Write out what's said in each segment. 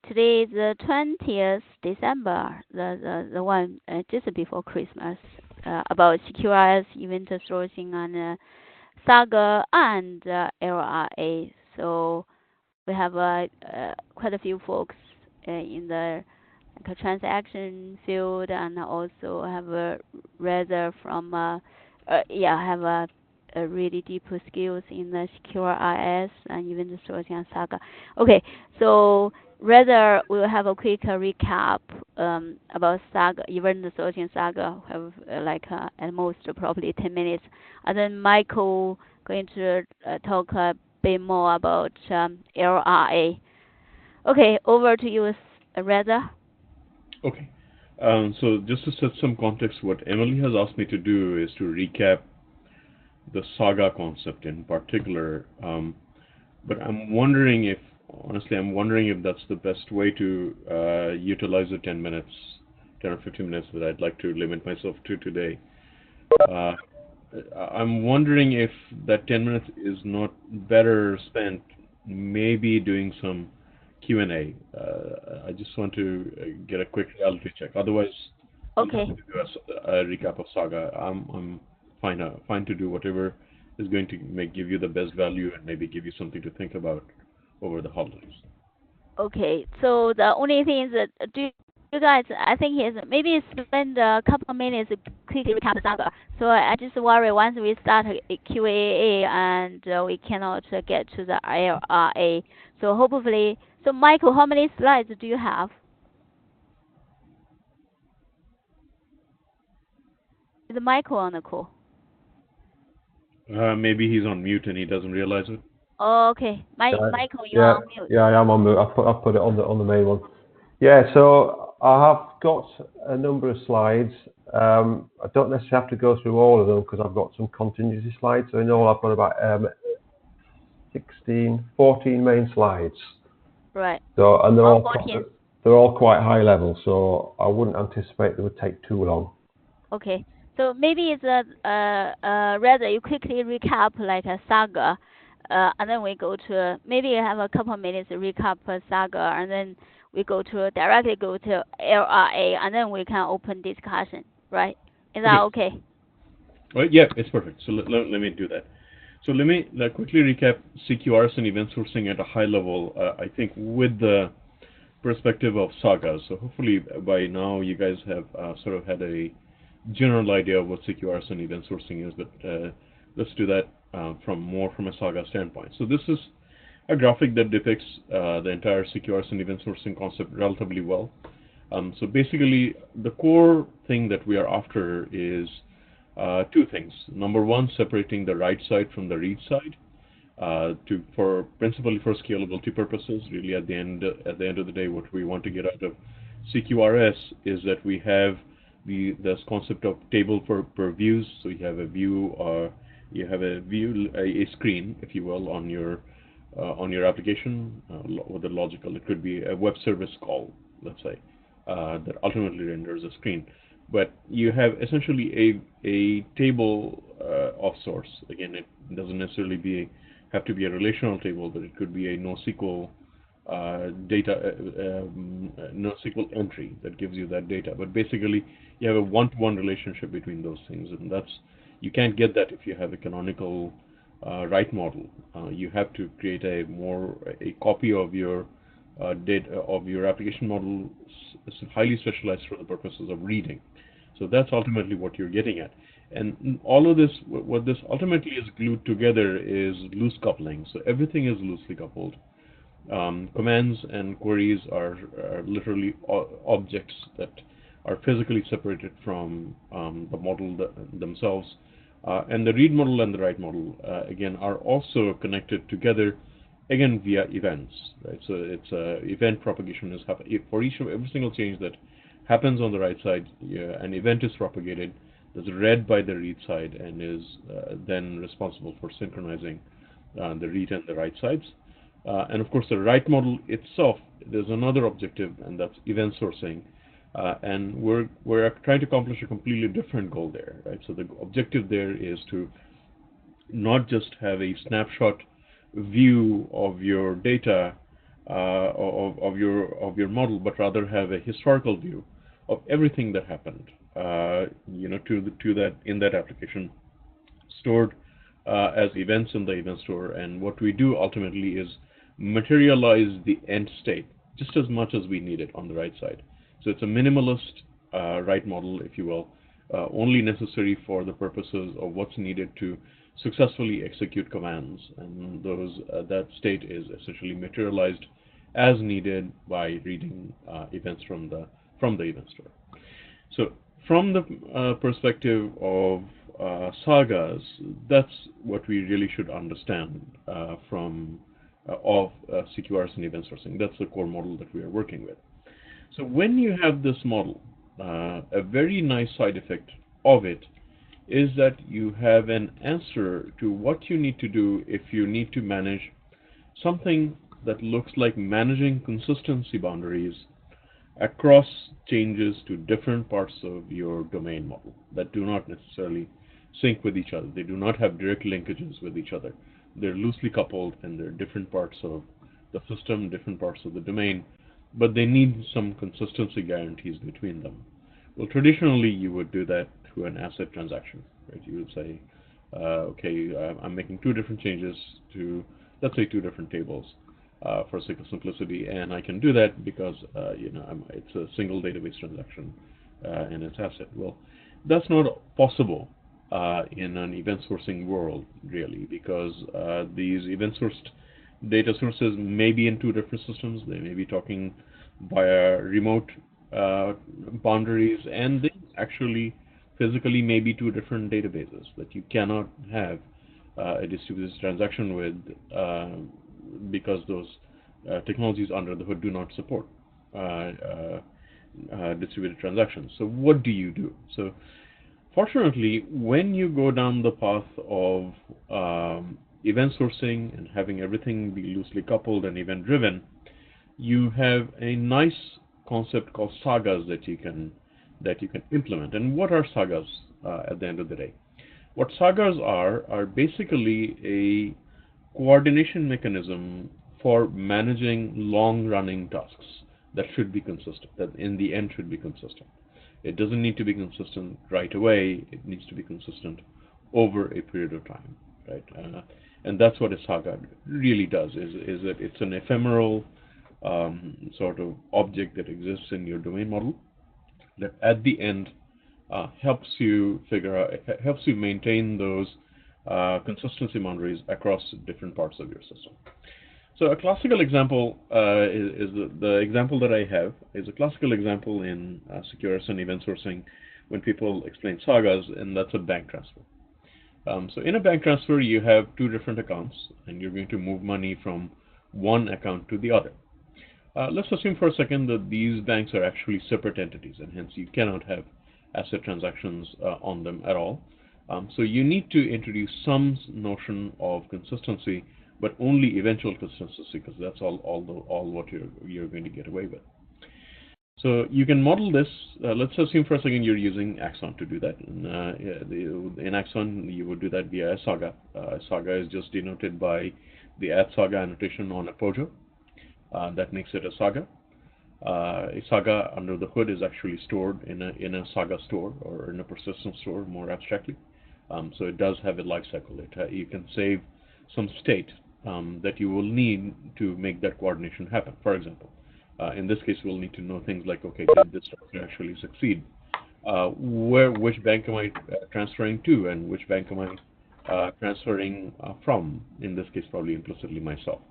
Today is the 20th December, the one just before Christmas, about CQRS event sourcing on SAGA and LRA. So we have quite a few folks in the transaction field, and also have a rather from have a really deep skills in the CQRS and even the sourcing and SAGA. Okay, so rather we'll have a quick recap about SAGA, even the sourcing SAGA have at most probably 10 minutes, and then Michael going to talk a bit more about LRA. Okay, over to you, Reza. Okay. So just to set some context, what Emily has asked me to do is to recap the SAGA concept in particular. But I'm wondering if that's the best way to utilize the 10 minutes, 10 or 15 minutes that I'd like to limit myself to today. Uh, I'm wondering if that 10 minutes is not better spent maybe doing some Q&A. I just want to get a quick reality check. Otherwise, I'm Okay. happy to do a recap of Saga. I'm fine to do whatever is going to give you the best value and maybe give you something to think about over the holidays. Okay, so the only thing is that do you guys, I think is maybe spend a couple of minutes to quickly recap the saga. So I just worry once we start a QAA and we cannot get to the IRA. So hopefully, so Michael, how many slides do you have? Is Michael on the call? Maybe he's on mute and he doesn't realize it. Oh, okay, Yeah, Michael, you yeah, are on mute. yeah. I am on the. I've put it on the main one. Yeah. So I have got a number of slides. I don't necessarily have to go through all of them because I've got some contingency slides. So in all, I've got about 14 main slides. Right. So and All 14. they're all quite high level. So I wouldn't anticipate they would take too long. Okay. So maybe it's rather you quickly recap like a saga, and then we go to maybe you have a couple of minutes to recap a saga, and then we directly go to LRA, and then we can open discussion, right? Is that Okay. okay? Well, yeah, it's perfect. So let me do that. So let me quickly recap CQRS and event sourcing at a high level. I think with the perspective of Saga. So hopefully by now you guys have sort of had a general idea of what CQRS and event sourcing is, but let's do that from a Saga standpoint. So this is a graphic that depicts the entire CQRS and event sourcing concept relatively well. So basically, the core thing that we are after is two things. Number one, separating the write side from the read side, principally for scalability purposes. Really, at the end of the day, what we want to get out of CQRS is that we have this concept of table per views. So you have a view, a screen, if you will, on your application with a logical. It could be a web service call, let's say, that ultimately renders a screen. But you have essentially a table of sorts. Again, it doesn't necessarily have to be a relational table, but it could be a NoSQL NoSQL entry that gives you that data. But basically, you have a one-to-one relationship between those things, and you can't get that if you have a canonical write model. You have to create a copy of your data of your application model, highly specialized for the purposes of reading. So that's ultimately what you're getting at. And all of this, what this ultimately is glued together is loose coupling. So everything is loosely coupled. Commands and queries are literally objects that are physically separated from the model themselves. And the read model and the write model, again, are also connected together, again, via events. Right? So it's event propagation is happening. For every single change that happens on the right side, an event is propagated that's read by the read side and is then responsible for synchronizing the read and the write sides. And of course, the write model itself, there's another objective, and that's event sourcing. And we're trying to accomplish a completely different goal there, right? So the objective there is to not just have a snapshot view of your data of your model, but rather have a historical view of everything that happened, to that in that application, stored as events in the event store. And what we do ultimately is materialize the end state just as much as we need it on the right side. So it's a minimalist write model, if you will, only necessary for the purposes of what's needed to successfully execute commands, and that state is essentially materialized as needed by reading events from the event store. So from the perspective of sagas, that's what we really should understand from of CQRS and event sourcing. That's the core model that we are working with. So when you have this model, a very nice side effect of it is that you have an answer to what you need to do if you need to manage something that looks like managing consistency boundaries across changes to different parts of your domain model that do not necessarily sync with each other. They do not have direct linkages with each other. They're loosely coupled, and they're different parts of the system, different parts of the domain, but they need some consistency guarantees between them. Well, traditionally, you would do that through an asset transaction, right? You would say, okay, I'm making two different changes to, let's say, two different tables for sake of simplicity, and I can do that because, it's a single database transaction and it's asset. Well, that's not possible in an event sourcing world, really, because these event sourced data sources may be in two different systems. They may be talking via remote boundaries, and they actually physically may be two different databases that you cannot have a distributed transaction with because those technologies under the hood do not support distributed transactions. So what do you do? So fortunately, when you go down the path of event sourcing and having everything be loosely coupled and event driven, you have a nice concept called sagas that you can implement. And what are sagas at the end of the day? What sagas are basically a coordination mechanism for managing long-running tasks that should be consistent, that in the end should be consistent. It doesn't need to be consistent right away. It needs to be consistent over a period of time, right? And that's what a saga really does, is that it's an ephemeral sort of object that exists in your domain model that at the end helps you maintain those consistency boundaries across different parts of your system. So a classical example is the example that I have is a classical example in CQRS and event sourcing when people explain sagas, and that's a bank transfer. So in a bank transfer, you have two different accounts, and you're going to move money from one account to the other. Let's assume for a second that these banks are actually separate entities, and hence you cannot have asset transactions on them at all. So you need to introduce some notion of consistency, but only eventual consistency, because that's all what you're going to get away with. So you can model this. Let's assume for a second you're using Axon to do that. In Axon, you would do that via a saga. Saga is just denoted by the @saga annotation on a POJO. That makes it a saga. A saga under the hood is actually stored in a saga store or in a persistent store, more abstractly. So it does have a life cycle. You can save some state that you will need to make that coordination happen. For example, in this case, we'll need to know things like, okay, did this structure actually succeed? Which bank am I transferring to, and which bank am I transferring from? In this case, probably implicitly myself,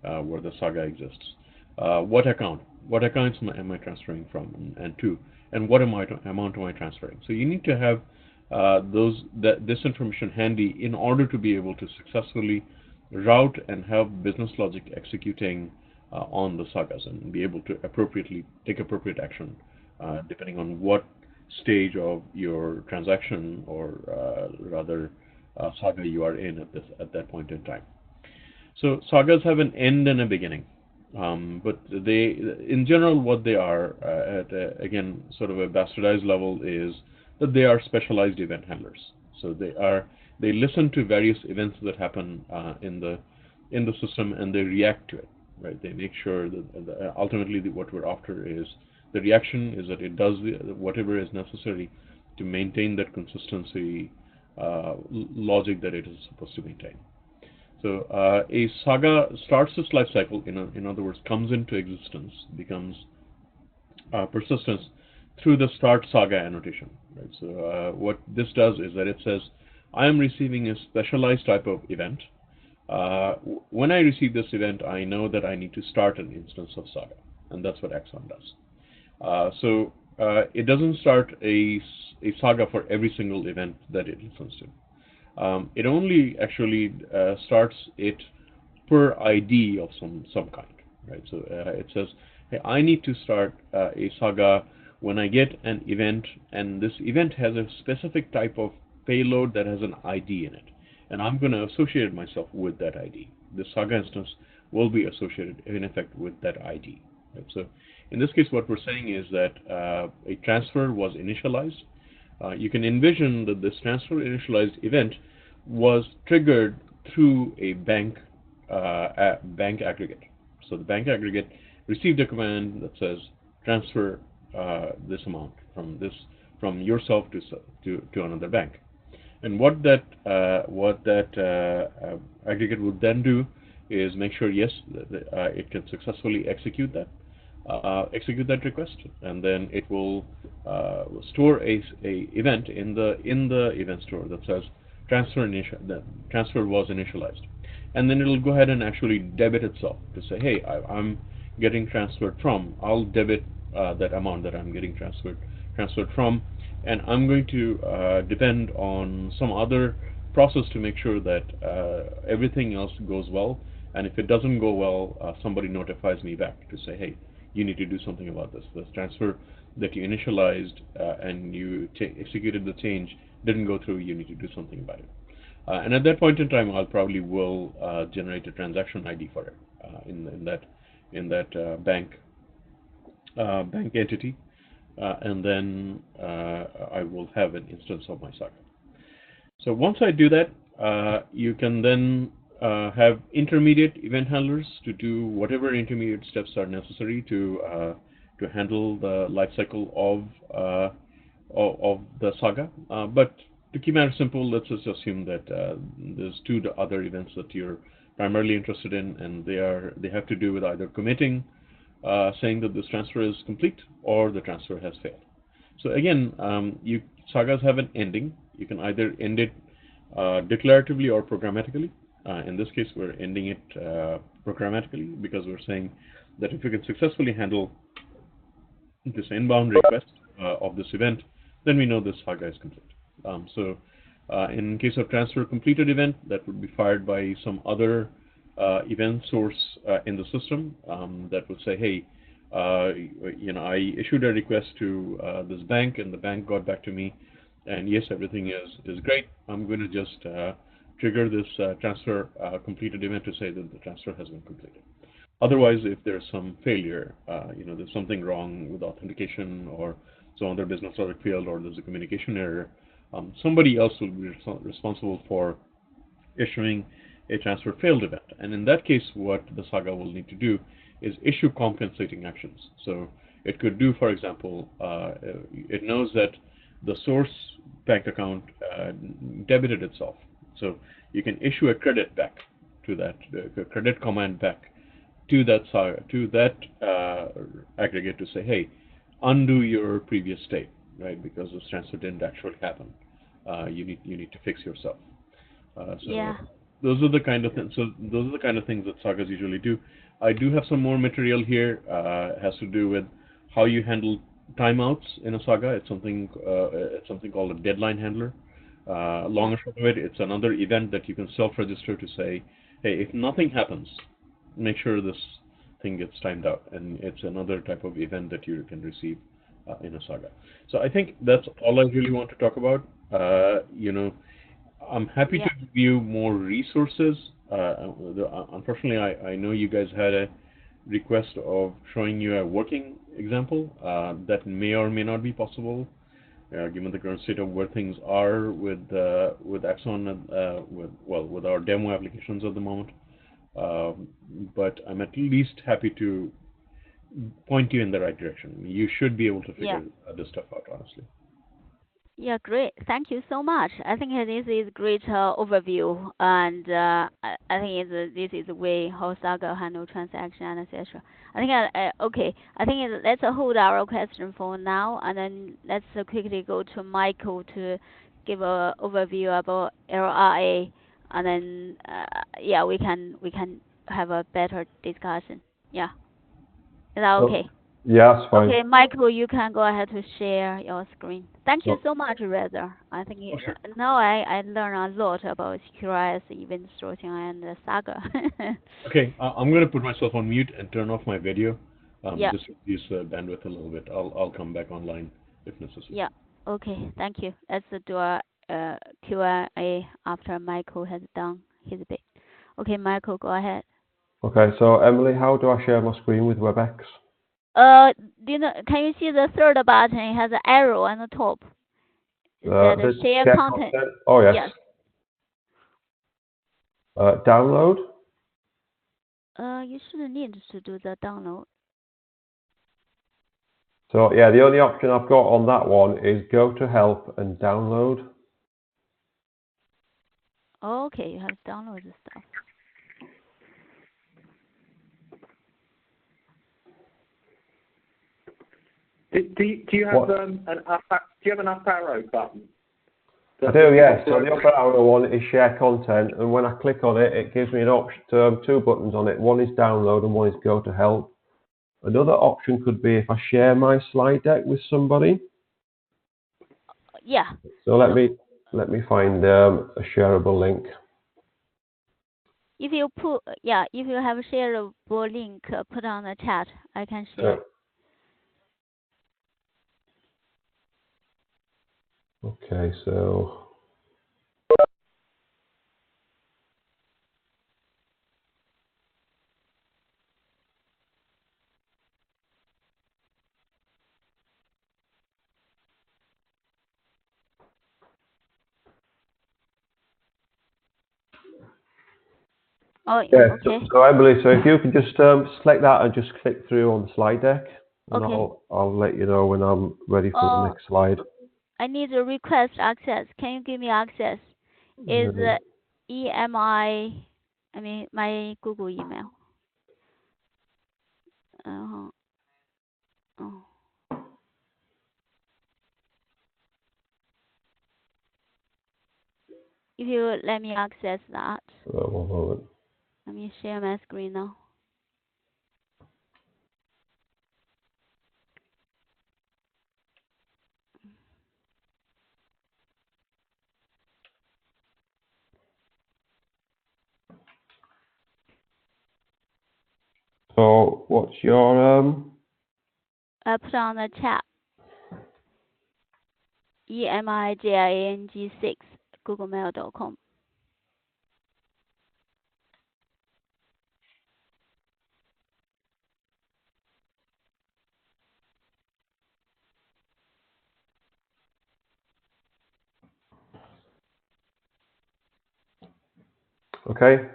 where the saga exists. What accounts am I transferring from and to, and what amount am I transferring? So you need to have this information handy in order to be able to successfully route and have business logic executing on the sagas and be able to take appropriate action depending on what stage of your transaction or rather saga you are in at that point in time. So sagas have an end and a beginning, but in general, what they are again, sort of a bastardized level, is that they are specialized event handlers. So they listen to various events that happen in the system, and they react to it. right? They make sure that ultimately what we're after is the reaction is that it does whatever is necessary to maintain that consistency logic that it is supposed to maintain. So a SAGA starts its life cycle, in other words, comes into existence, becomes persistence through the start SAGA annotation. Right? So what this does is that it says, I am receiving a specialized type of event. When I receive this event, I know that I need to start an instance of SAGA, and that's what Axon does. So it doesn't start a SAGA for every single event that it listens to. It only actually starts it per ID of some kind, right? So it says, hey, I need to start a SAGA when I get an event, and this event has a specific type of payload that has an ID in it, and I'm going to associate myself with that ID. The SAGA instance will be associated, in effect, with that ID. Right? So in this case, what we're saying is that a transfer was initialized. You can envision that this transfer initialized event was triggered through a bank aggregate. So the bank aggregate received a command that says transfer this amount from yourself to another bank. And what that aggregate would then do is make sure, yes, it can successfully execute that request, and then it will store a event in the event store that says transfer was initialized, and then it'll go ahead and actually debit itself to say, hey, I'm getting transferred from. I'll debit that amount that I'm getting transferred from, and I'm going to depend on some other process to make sure that everything else goes well. And if it doesn't go well, somebody notifies me back to say, hey, you need to do something about this. This transfer that you initialized and you executed the change didn't go through. You need to do something about it. And at that point in time, I'll probably will generate a transaction ID for it in that bank entity, and then I will have an instance of my SAGA. So once I do that, you can then have intermediate event handlers to do whatever intermediate steps are necessary to handle the lifecycle of the SAGA. But to keep matters simple, let's just assume that there's two other events that you're primarily interested in, and they have to do with either committing, saying that this transfer is complete, or the transfer has failed. So again, SAGAs have an ending. You can either end it declaratively or programmatically. In this case, we're ending it programmatically because we're saying that if you can successfully handle this inbound request of this event, then we know this SAGA is complete. So in case of transfer completed event, that would be fired by some other event source in the system that would say, hey, I issued a request to this bank, and the bank got back to me, and yes, everything is great. I'm going to just trigger this transfer completed event to say that the transfer has been completed. Otherwise, if there's some failure, there's something wrong with authentication, or some other business logic failed, or there's a communication error, somebody else will be responsible for issuing a transfer failed event. And in that case, what the SAGA will need to do is issue compensating actions. So it could do, for example, it knows that the source bank account debited itself. So you can issue a credit back to that, a credit command back to that SAGA, to that aggregate to say, hey, undo your previous state, right? Because this transfer didn't actually happen. You need to fix yourself. Yeah. Those are the kind of things. So those are the kind of things that SAGAs usually do. I do have some more material here. It has to do with how you handle timeouts in a SAGA. It's something called a deadline handler. Long and short of it, it's another event that you can self-register to say, hey, if nothing happens, make sure this thing gets timed out, and it's another type of event that you can receive in a SAGA. So I think that's all I really want to talk about. I'm happy to give you more resources. Unfortunately, I know you guys had a request of showing you a working example that may or may not be possible, given the current state of where things are with Axon, with our demo applications at the moment. but I'm at least happy to point you in the right direction. You should be able to figure this stuff out, honestly. Yeah, great. Thank you so much. I think this is great overview, and I think this is the way how SAGA handle transaction and etc. I think okay. I think let's hold our question for now, and then let's quickly go to Michael to give a overview about LRA, and then yeah, we can have a better discussion. Yeah, is that okay? Yeah, that's fine. Okay, Michael, you can go ahead to share your screen. Thank you Oh. so much, Reza. I think Sure. now I learn a lot about CQRS, event sourcing, and SAGA. Okay, I'm going to put myself on mute and turn off my video. Yeah. Just reduce bandwidth a little bit. I'll come back online if necessary. Yeah. Okay. Thank you. Let's do a Q&A after Michael has done his bit. Okay, Michael, go ahead. Okay, so Emily, how do I share my screen with WebEx? Do you know? Can you see the third button? It has an arrow on the top. The Share content. Oh, yes. Yes. Download. You shouldn't need to do the download. So yeah, the only option I've got on that one is go to help and download. Okay, you have downloaded stuff. Do you have an up arrow button? I do, yes. So the upper arrow one is share content, and when I click on it, it gives me an option to two buttons on it. One is download and one is go to help. Another option could be if I share my slide deck with somebody. Yeah. So let me find a shareable link. If you have a shareable link, put on the chat. I can share. Okay, so Oh, yeah. okay. So Emily, so if you could just select that and just click through on the slide deck, and Okay. I'll let you know when I'm ready for the next slide. I need to request access. Can you give me access? Is EMI? I mean my Google email. Oh. If you let me access that. One moment. Let me share my screen now. So what's your I put on the chat. EMIJING6 googlemail.com. Okay.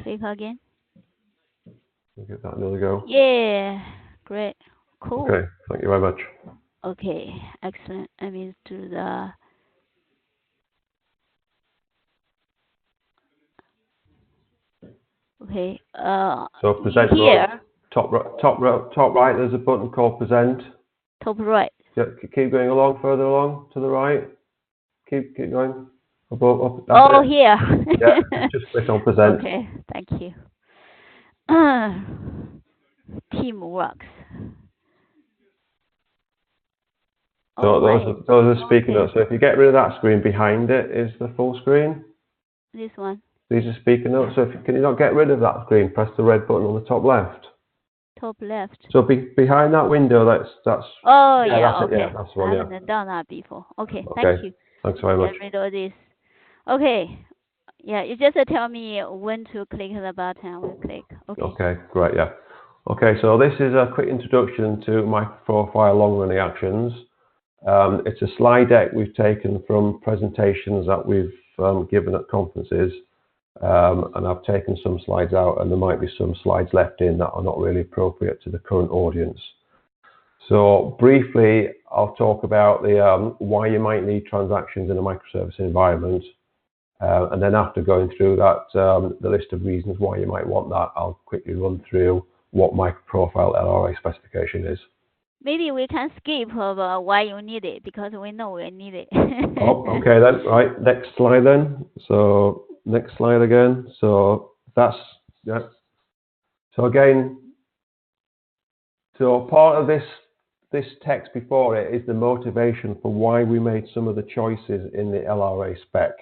Click again. We'll give that another go. Yeah, great, cool. Okay, thank you very much. Okay, excellent. Let me do the. Okay. So present here. Top right. There's a button called present. Top right. Yeah, keep going along, further along to the right. Keep going. Above, up. Oh, here. Yeah, just click on present. Okay, thank you. Teamworks. So those are speaker notes. So if you get rid of that screen, behind it is the full screen. This one. These are speaker notes. So can you not get rid of that screen? Press the red button on the top left. Top left. So behind that window, that's. Oh yeah, yeah, that's okay. It, yeah, that's the one. I haven't done that before. Okay, Okay. thank you. Thanks very much. Get rid of this. Okay. Yeah, you just tell me when to click the button. I will click. Okay. Okay, great. Yeah. Okay, so this is a quick introduction to MicroProfile long-running actions. It's a slide deck we've taken from presentations that we've given at conferences. And I've taken some slides out, and there might be some slides left in that are not really appropriate to the current audience. So briefly, I'll talk about the why you might need transactions in a microservice environment. And then after going through that, the list of reasons why you might want that, I'll quickly run through what MicroProfile LRA specification is. Maybe we can skip why you need it, because we know we need it. Oh, okay then. Right, next slide then. So next slide again. So that's, yeah. So again, so part of this text before it is the motivation for why we made some of the choices in the LRA spec.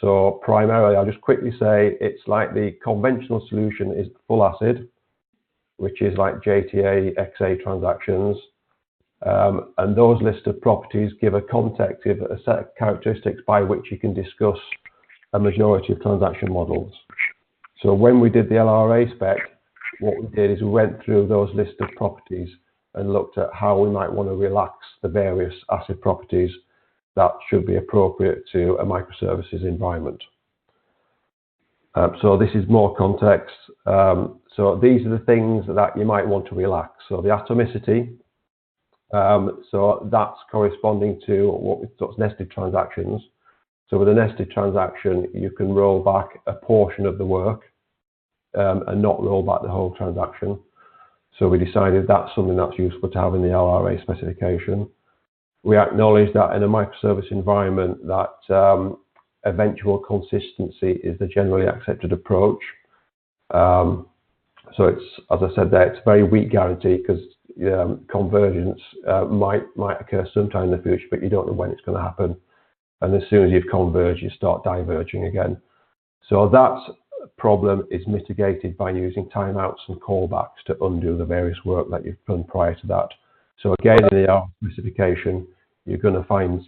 So primarily, I'll just quickly say it's like the conventional solution is full ACID, which is like JTA, XA transactions. And those list of properties give a context of a set of characteristics by which you can discuss a majority of transaction models. So when we did the LRA spec, what we did is we went through those list of properties and looked at how we might want to relax the various ACID properties that should be appropriate to a microservices environment. So this is more context. So these are the things that you might want to relax. So the atomicity, so that's corresponding to what we thought nested transactions. So with a nested transaction, you can roll back a portion of the work and not roll back the whole transaction. So we decided that's something that's useful to have in the LRA specification. We acknowledge that in a microservice environment that eventual consistency is the generally accepted approach. So it's, as I said there, it's a very weak guarantee because convergence might occur sometime in the future, but you don't know when it's going to happen. And as soon as you've converged, you start diverging again. So that problem is mitigated by using timeouts and callbacks to undo the various work that you've done prior to that. So again, in the R specification, you're going to find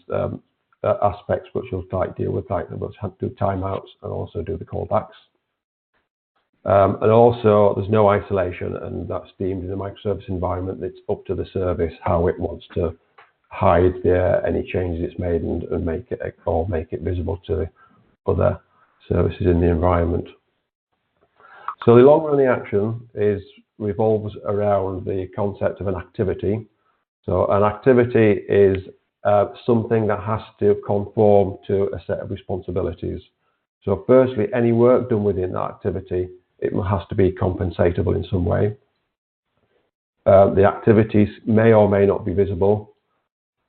aspects which you'll deal with, like we'll have to do timeouts and also do the callbacks. And also, there's no isolation, and that's deemed in a microservice environment. It's up to the service how it wants to hide any changes it's made and make it visible to other services in the environment. So the long-running action revolves around the concept of an activity. So an activity is something that has to conform to a set of responsibilities. So firstly, any work done within that activity, it has to be compensatable in some way. The activities may or may not be visible.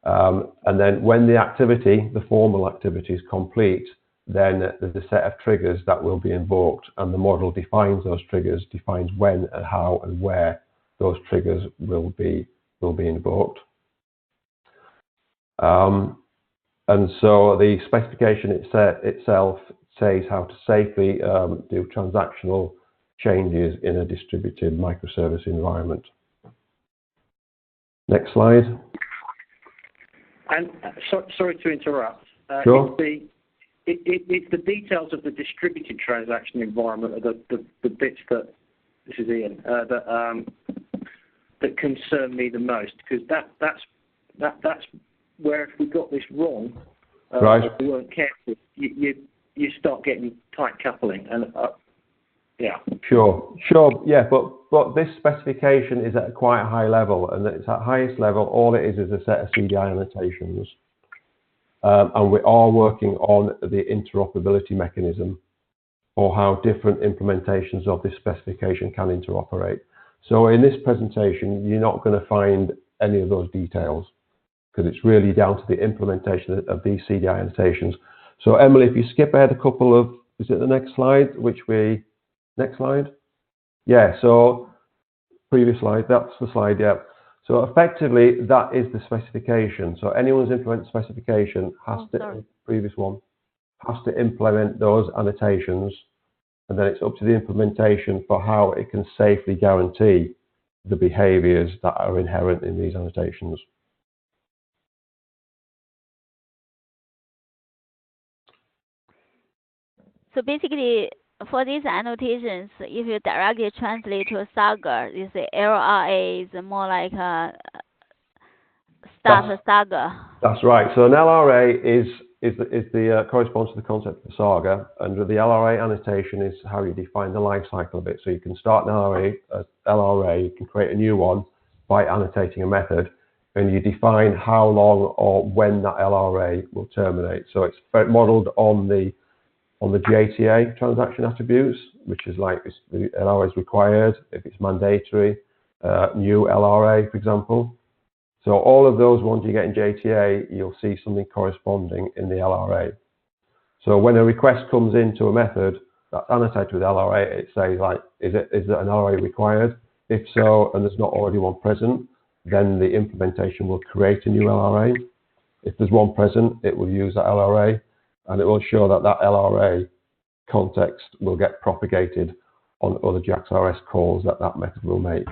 And then when the activity, the formal activity, is complete, then there's a set of triggers that will be invoked, and the model defines those triggers, defines when and how and where those triggers will be invoked. And so the specification itself says how to safely do transactional changes in a distributed microservice environment. Next slide. And sorry to interrupt. Sure. It's the details of the distributed transaction environment are the bits that, this is Ian, that concern me the most, because that's where if we got this wrong, right, if we weren't careful, you start getting tight coupling, and yeah. Sure, yeah, but this specification is at quite a high level, and it's at highest level. All it is a set of CDI annotations. And we are working on the interoperability mechanism, or how different implementations of this specification can interoperate. So in this presentation, you're not going to find any of those details, because it's really down to the implementation of these CDI annotations. So Emily, if you skip ahead a couple of, is it the next slide, next slide? Yeah, so previous slide, that's the slide, yeah. So effectively, that is the specification. So anyone who's implemented specification has previous one, has to implement those annotations, and then it's up to the implementation for how it can safely guarantee the behaviors that are inherent in these annotations. So basically, for these annotations, if you directly translate to SAGA, this LRA is more like a SAGA. That's right. So an LRA is corresponds to the concept of the SAGA, and the LRA annotation is how you define the life cycle of it. So you can start an LRA, you can create a new one by annotating a method, and you define how long or when that LRA will terminate. So it's modeled on the JTA transaction attributes, which is like if the LRA is required, if it's mandatory, new LRA, for example. So all of those ones you get in JTA, you'll see something corresponding in the LRA. So when a request comes into a method that's annotated with LRA, it says like, is it an LRA required? If so, and there's not already one present, then the implementation will create a new LRA. If there's one present, it will use that LRA, and it will show that that LRA context will get propagated on other JAX-RS calls that method will make.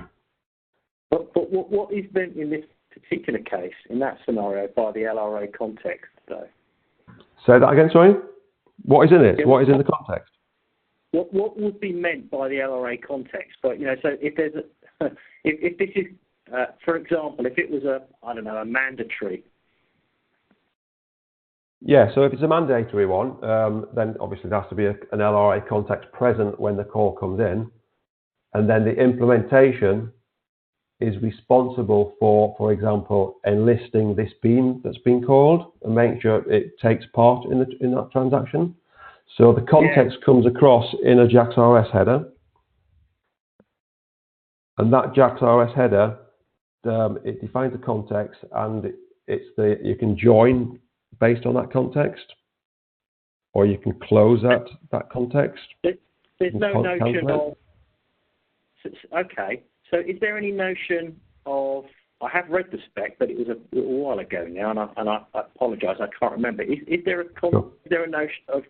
But what is meant in this particular case, in that scenario, by the LRA context, though? Say that again, sorry? What is in it? What is in the context? What would be meant by the LRA context? But, so if there's if this is, for example, if it was a mandatory. Yeah, so if it's a mandatory one, then obviously there has to be an LRA context present when the call comes in, and then the implementation is responsible for example, enlisting this bean that's been called and make sure it takes part in that transaction. So the context comes across in a JAX-RS header, and that JAX-RS header, it defines the context, and you can join based on that context, or you can close that context. There's no notion of. Okay. So is there any notion of, I have read the spec, but it was a little while ago now, and I apologise, I can't remember. Is there a notion of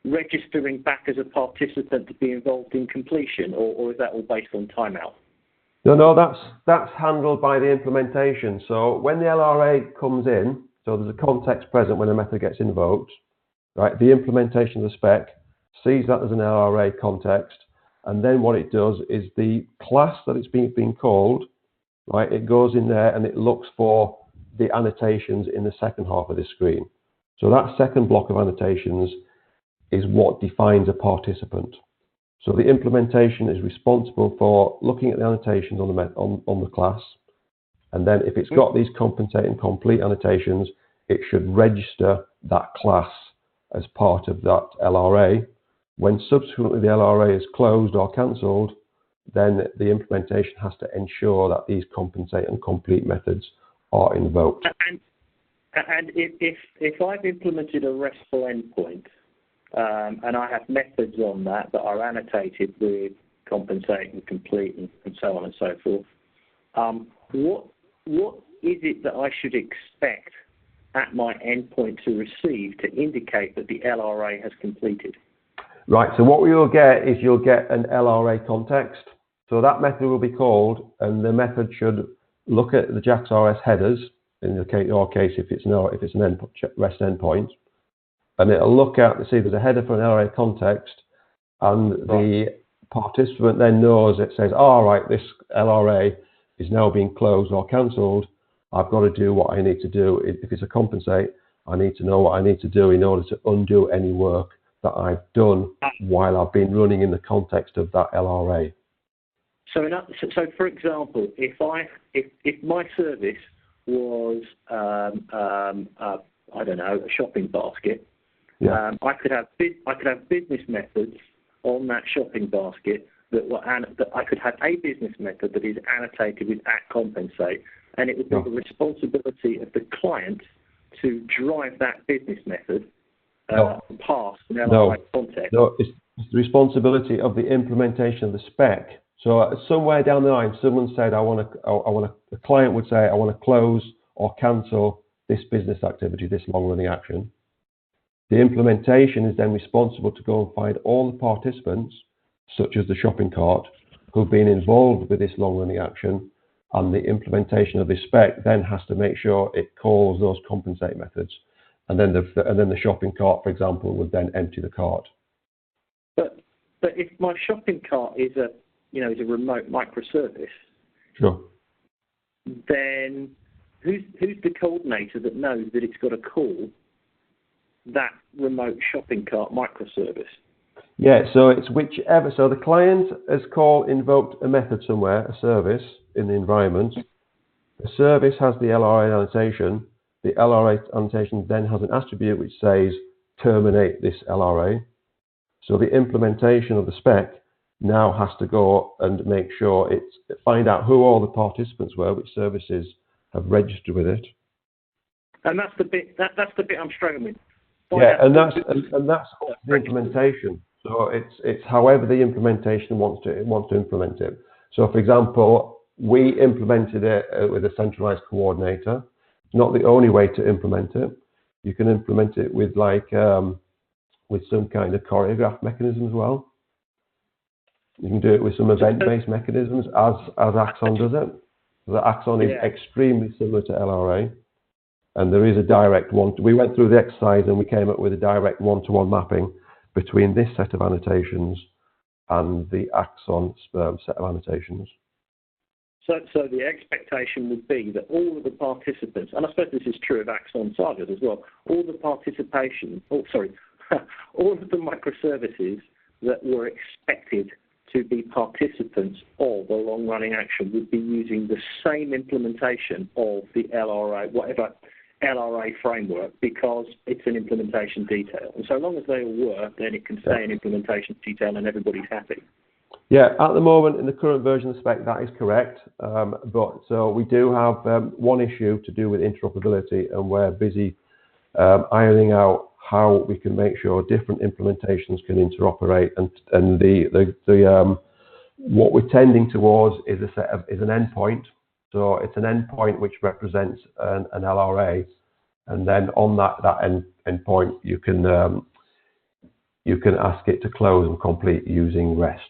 registering back as a participant to be involved in completion, or is that all based on timeout? No, that's handled by the implementation. So when the LRA comes in, so there's a context present when a method gets invoked, right? The implementation of the spec sees that as an LRA context, and then what it does is the class that it's being called, right? It goes in there and it looks for the annotations in the second half of the screen. So that second block of annotations is what defines a participant. So the implementation is responsible for looking at the annotations on the class, and then if it's got these compensate and complete annotations, it should register that class as part of that LRA. When subsequently the LRA is closed or cancelled, then the implementation has to ensure that these compensate and complete methods are invoked. And if I've implemented a RESTful endpoint, and I have methods on that are annotated with compensate and complete and so on and so forth, what is it that I should expect at my endpoint to receive to indicate that the LRA has completed? Right, so what we will get is you'll get an LRA context. So that method will be called, and the method should look at the JAX-RS headers, in your case if it's an REST endpoint, and it'll look at, see there's a header for an LRA context, and the participant then knows, it says, right, this LRA is now being closed or cancelled. I've got to do what I need to do. If it's a compensate, I need to know what I need to do in order to undo any work that I've done while I've been running in the context of that LRA. So for example, if my service was I don't know, a shopping basket, I could have business methods on that shopping basket that I could have a business method that is annotated with @compensate, and it would be the responsibility of the client to drive that business method past an LRA context. No, it's the responsibility of the implementation of the spec. So somewhere down the line, someone said, the client would say, I want to close or cancel this business activity, this long-running action. The implementation is then responsible to go and find all the participants, such as the shopping cart, who've been involved with this long-running action, and the implementation of this spec then has to make sure it calls those compensate methods, and then the shopping cart, for example, would then empty the cart. But if my shopping cart is a remote microservice, sure, then who's the coordinator that knows that it's got a call that remote shopping cart microservice? Yeah, so it's whichever. So the client has invoked a method somewhere, a service in the environment. The service has the LRA annotation. The LRA annotation then has an attribute which says terminate this LRA. So the implementation of the spec now has to go and make sure find out who all the participants were, which services have registered with it. And that's the bit that's the bit I'm struggling with. Yeah, and that's the implementation. So it's however the implementation wants to implement it. So for example, we implemented it with a centralized coordinator. It's not the only way to implement it. You can implement it with with some kind of choreograph mechanism as well. You can do it with some event-based mechanisms as Axon does it. The Axon is extremely similar to LRA. And there is a direct one. We went through the exercise and we came up with a direct one-to-one mapping between this set of annotations and the Axon set of annotations. So the expectation would be that all of the participants, and I suppose this is true of Axon Sagas as well, all of the microservices that were expected to be participants of a long-running action would be using the same implementation of the LRA, whatever LRA framework, because it's an implementation detail. And so long as they all work, then it can stay an implementation detail and everybody's happy. Yeah, at the moment, in the current version of the spec, that is correct. But so we do have one issue to do with interoperability, and we're busy ironing out how we can make sure different implementations can interoperate. And the what we're tending towards is an endpoint. So it's an endpoint which represents an LRA, and then on that endpoint you can ask it to close and complete using REST.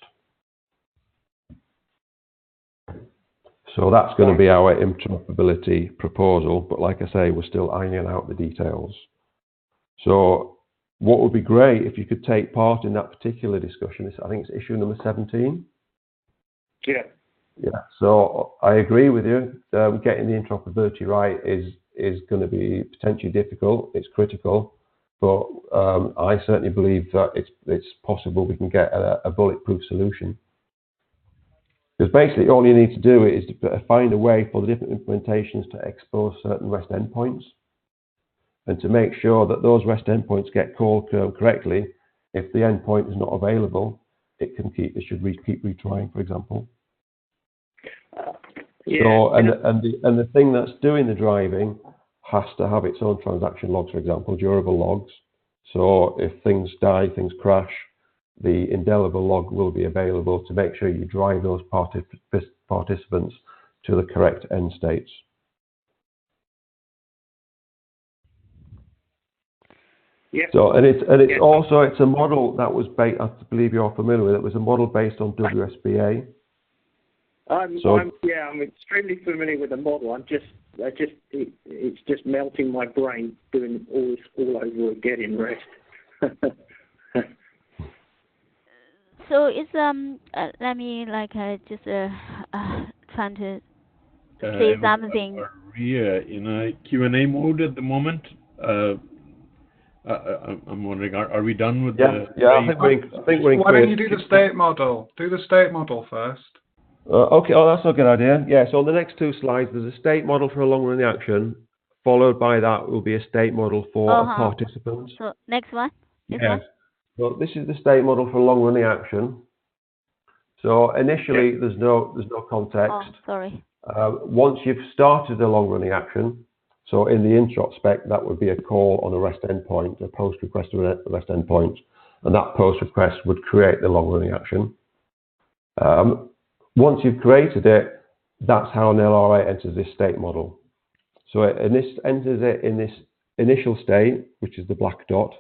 So that's going to be our interoperability proposal, but like I say, we're still ironing out the details. So what would be great if you could take part in that particular discussion is, I think it's issue number 17. Yeah. Yeah, so I agree with you. Getting the interoperability right is going to be potentially difficult. It's critical, but I certainly believe that it's possible we can get a bulletproof solution. Because basically all you need to do is to find a way for the different implementations to expose certain REST endpoints, and to make sure that those REST endpoints get called correctly. If the endpoint is not available, it should keep retrying, for example. So, and the thing that's doing the driving has to have its own transaction logs, for example, durable logs. So if things die, things crash, the indelible log will be available to make sure you drive those participants to the correct end states. Yeah. So, and it's also a model that was based, I believe you're familiar with it, was a model based on WSBA. I'm extremely familiar with the model. It's just melting my brain doing all this all over again in REST. So it's let me just trying to say something. We're in a Q&A mode at the moment. I'm wondering, are we done with the? Yeah, I think we're in. Why don't you do the state model? Do the state model first. Okay, that's a good idea. Yeah, so on the next two slides, there's a state model for a long-running action. Followed by that will be a state model for a participant. So next one. Yes. So this is the state model for a long-running action. So initially, there's no context. Oh, sorry. Once you've started a long-running action, so in the interop spec, that would be a call on a REST endpoint, a post request to a REST endpoint, and that post request would create the long-running action. Once you've created it, that's how an LRA enters this state model. So it enters it in this initial state, which is the black dot.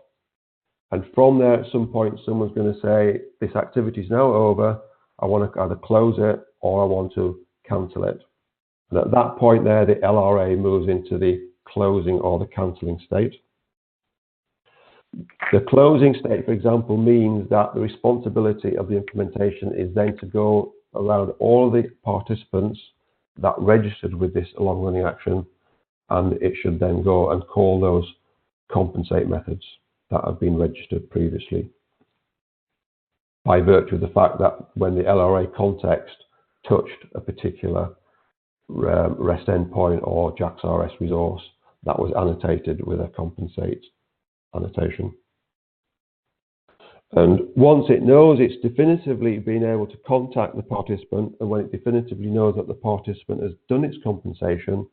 And from there, at some point, someone's going to say, this activity is now over. I want to either close it or I want to cancel it. And at that point there, the LRA moves into the closing or the cancelling state. The closing state, for example, means that the responsibility of the implementation is then to go around all the participants that registered with this long-running action, and it should then go and call those compensate methods. that had been registered previously, by virtue of the fact that when the LRA context touched a particular REST endpoint or JAX-RS resource, that was annotated with a compensate annotation. And once it knows it's definitively been able to contact the participant, and when it definitively knows that the participant has done its compensation,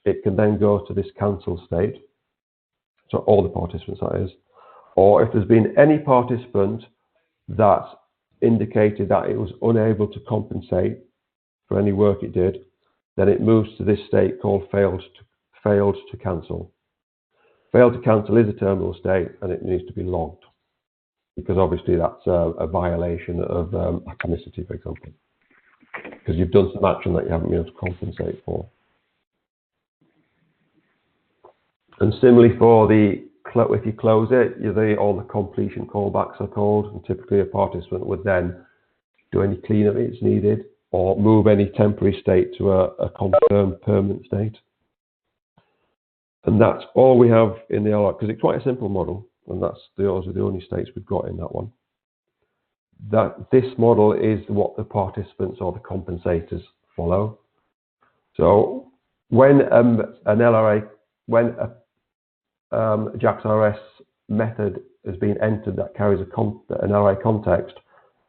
it can then go to this cancel state. So all the participants, that is. Or if there's been any participant that indicated that it was unable to compensate for any work it did, then it moves to this state called failed to cancel. Failed to cancel is a terminal state, and it needs to be logged, because obviously that's a violation of atonicity, for example, because you've done some action that you haven't been able to compensate for. And similarly for if you close it, all the completion callbacks are called, and typically a participant would then do any cleanup it's needed, or move any temporary state to a confirmed permanent state. And that's all we have in the LRA, because it's quite a simple model, and those are the only states we've got in that one. This model is what the participants or the compensators follow. So when a JAX-RS method has been entered that carries an LRA context,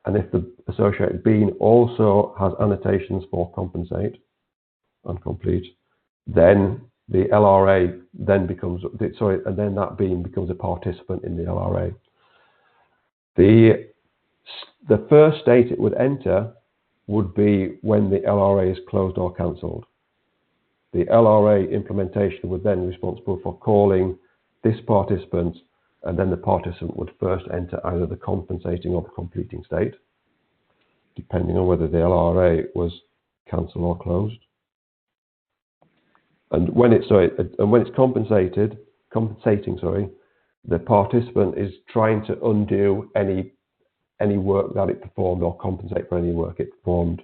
and if the associated bean also has annotations for compensate and complete, then the LRA then becomes, and then that bean becomes a participant in the LRA. The first state it would enter would be when the LRA is closed or cancelled. The LRA implementation would then be responsible for calling this participant, and then the participant would first enter either the compensating or the completing state, depending on whether the LRA was cancelled or closed. And when it's compensating, the participant is trying to undo any work that it performed or compensate for any work it performed.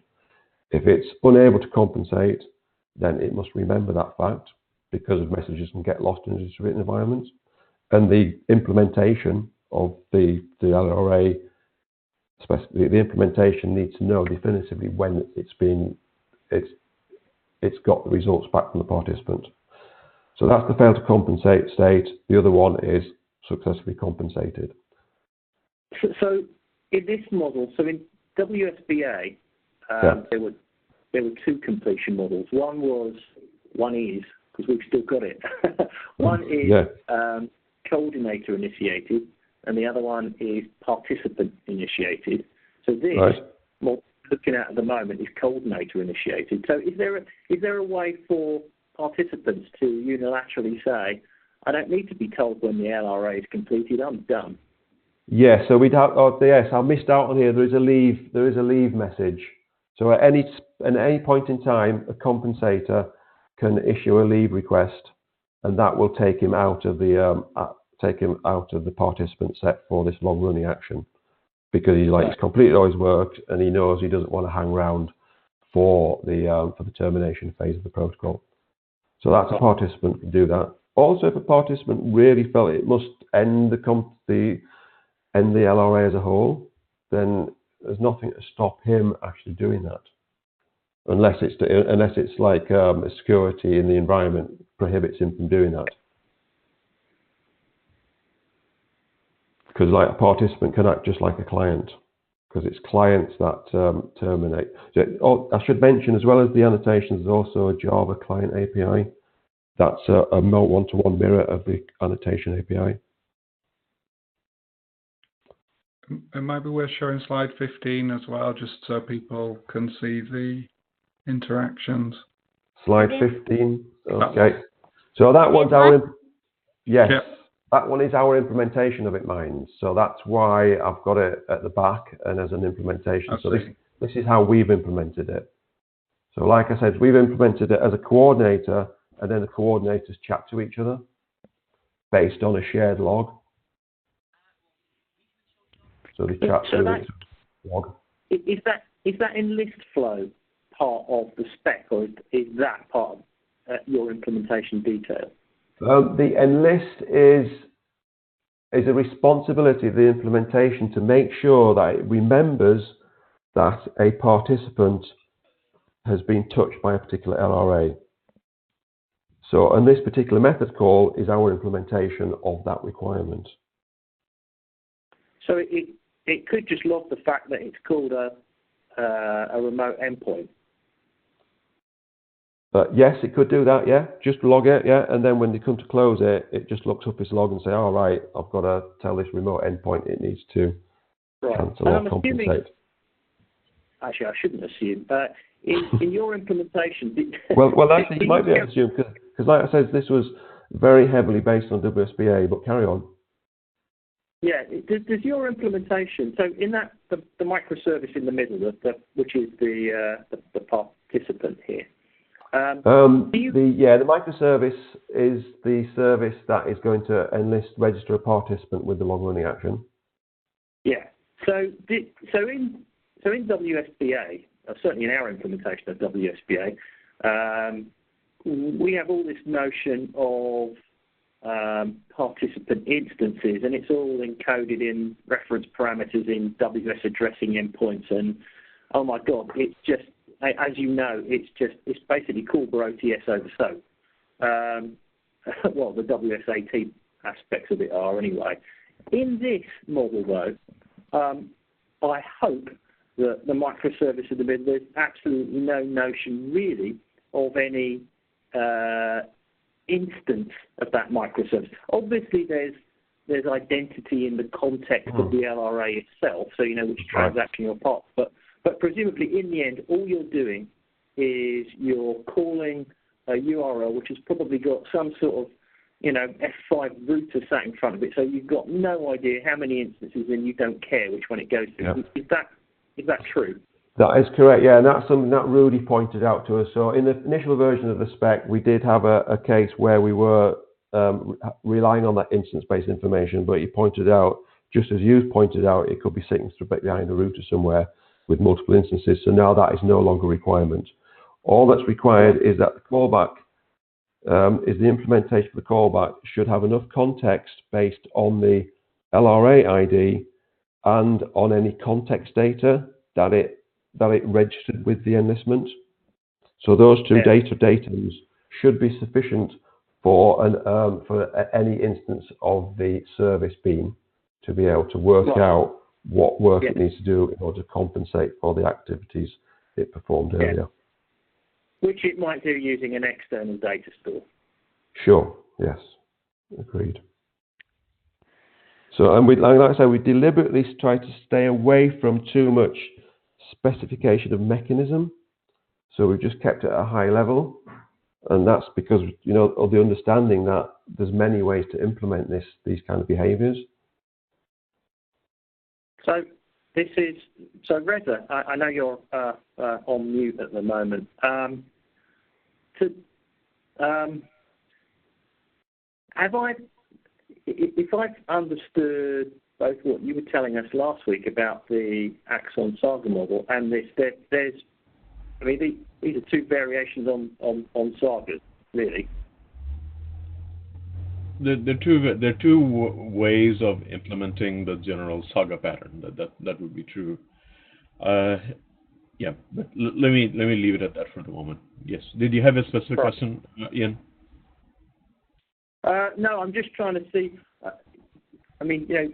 If it's unable to compensate, then it must remember that fact, because messages can get lost in a distributed environment. And the implementation of the LRA, the implementation needs to know definitively when it's got the results back from the participant. So that's the fail to compensate state. The other one is successfully compensated. So in this model, so in WSBA, there were two completion models. One is, because we've still got it, one is coordinator initiated, and the other one is participant initiated. So this, what we're looking at the moment, is coordinator initiated. So is there a way for participants to unilaterally say, I don't need to be told when the LRA is completed, I'm done? Yeah, so we'd have, yes, I missed out on here, there is a leave message. So at any point in time, a compensator can issue a leave request, and that will take him out of the participant set for this long running action, because he's completed all his work and he knows he doesn't want to hang around for the termination phase of the protocol. So that's a participant can do that. Also, if a participant really felt it must end the LRA as a whole, then there's nothing to stop him actually doing that, unless it's like a security in the environment prohibits him from doing that. Because like a participant can act just like a client, because it's clients that terminate. So, I should mention, as well as the annotations, there's also a Java client API. That's a one-to-one mirror of the annotation API. It might be worth showing slide 15 as well, just so people can see the interactions. Slide 15. Okay. So that one's our... Yes. Yep. That one is our implementation of itMinds. So that's why I've got it at the back and as an implementation. So this is how we've implemented it. So like I said, we've implemented it as a coordinator, and then the coordinators chat to each other based on a shared log. So they chat to each log. Is that in list flow part of the spec, or is that part of your implementation detail? The enlist is is a responsibility of the implementation to make sure that it remembers that a participant has been touched by a particular LRA. So, and this particular method call is our implementation of that requirement. So it could just log the fact that it's called a remote endpoint. Yes, it could do that, yeah. Just log it, yeah, and then when they come to close it, it just looks up its log and say, all right, I've got to tell this remote endpoint it needs to cancel or compensate. Actually, I shouldn't assume. In your implementation... well, actually, you might be able to assume, because like I said, this was very heavily based on WSBA, but carry on. Yeah, does your implementation, so in that, the microservice in the middle, which is the participant here, the microservice is the service that is going to register a participant with the long-running action. Yeah. So in WSBA, certainly in our implementation of WSBA, we have all this notion of participant instances, and it's all encoded in reference parameters in WS addressing endpoints, and oh my God, it's just, as you know, it's basically Corber OTS over SOAP. Well, the WSAT aspects of it are anyway. In this model, though, I hope that the microservice of the middle, there's absolutely no notion really of any instance of that microservice. Obviously, there's identity in the context of the LRA itself, so you know which transaction you're part. But presumably, in the end, all you're doing is you're calling a URL which has probably got some sort of, you know, F5 router sat in front of it, so you've got no idea how many instances, and you don't care which one it goes to. Yeah. Is that true? That is correct, yeah, and that's something that Rudy pointed out to us. So in the initial version of the spec, we did have a case where we were relying on that instance-based information, but he pointed out, just as you pointed out, it could be sitting behind a router somewhere with multiple instances, so now that is no longer a requirement. All that's required is that the callback, is the implementation of the callback should have enough context based on the LRA ID and on any context data that it registered with the enlistment. So those two datums should be sufficient for any instance of the service beam to be able to work out what work it needs to do in order to compensate for the activities it performed earlier. Which it might do using an external data store. Sure, yes, agreed. So, and like I said, we deliberately try to stay away from too much specification of mechanism. So we've just kept it at a high level, and that's because, you know, of the understanding that there's many ways to implement these kind of behaviors. So this is, so Reza, I know you're on mute at the moment. If I've understood both what you were telling us last week about the Axon SAGA model and this, there's, I mean, these are two variations on SAGA, really. There are two ways of implementing the general SAGA pattern. That would be true. Yeah, but let me leave it at that for the moment. Yes. Did you have a specific question, Ian? No, I'm just trying to see. I mean, you know,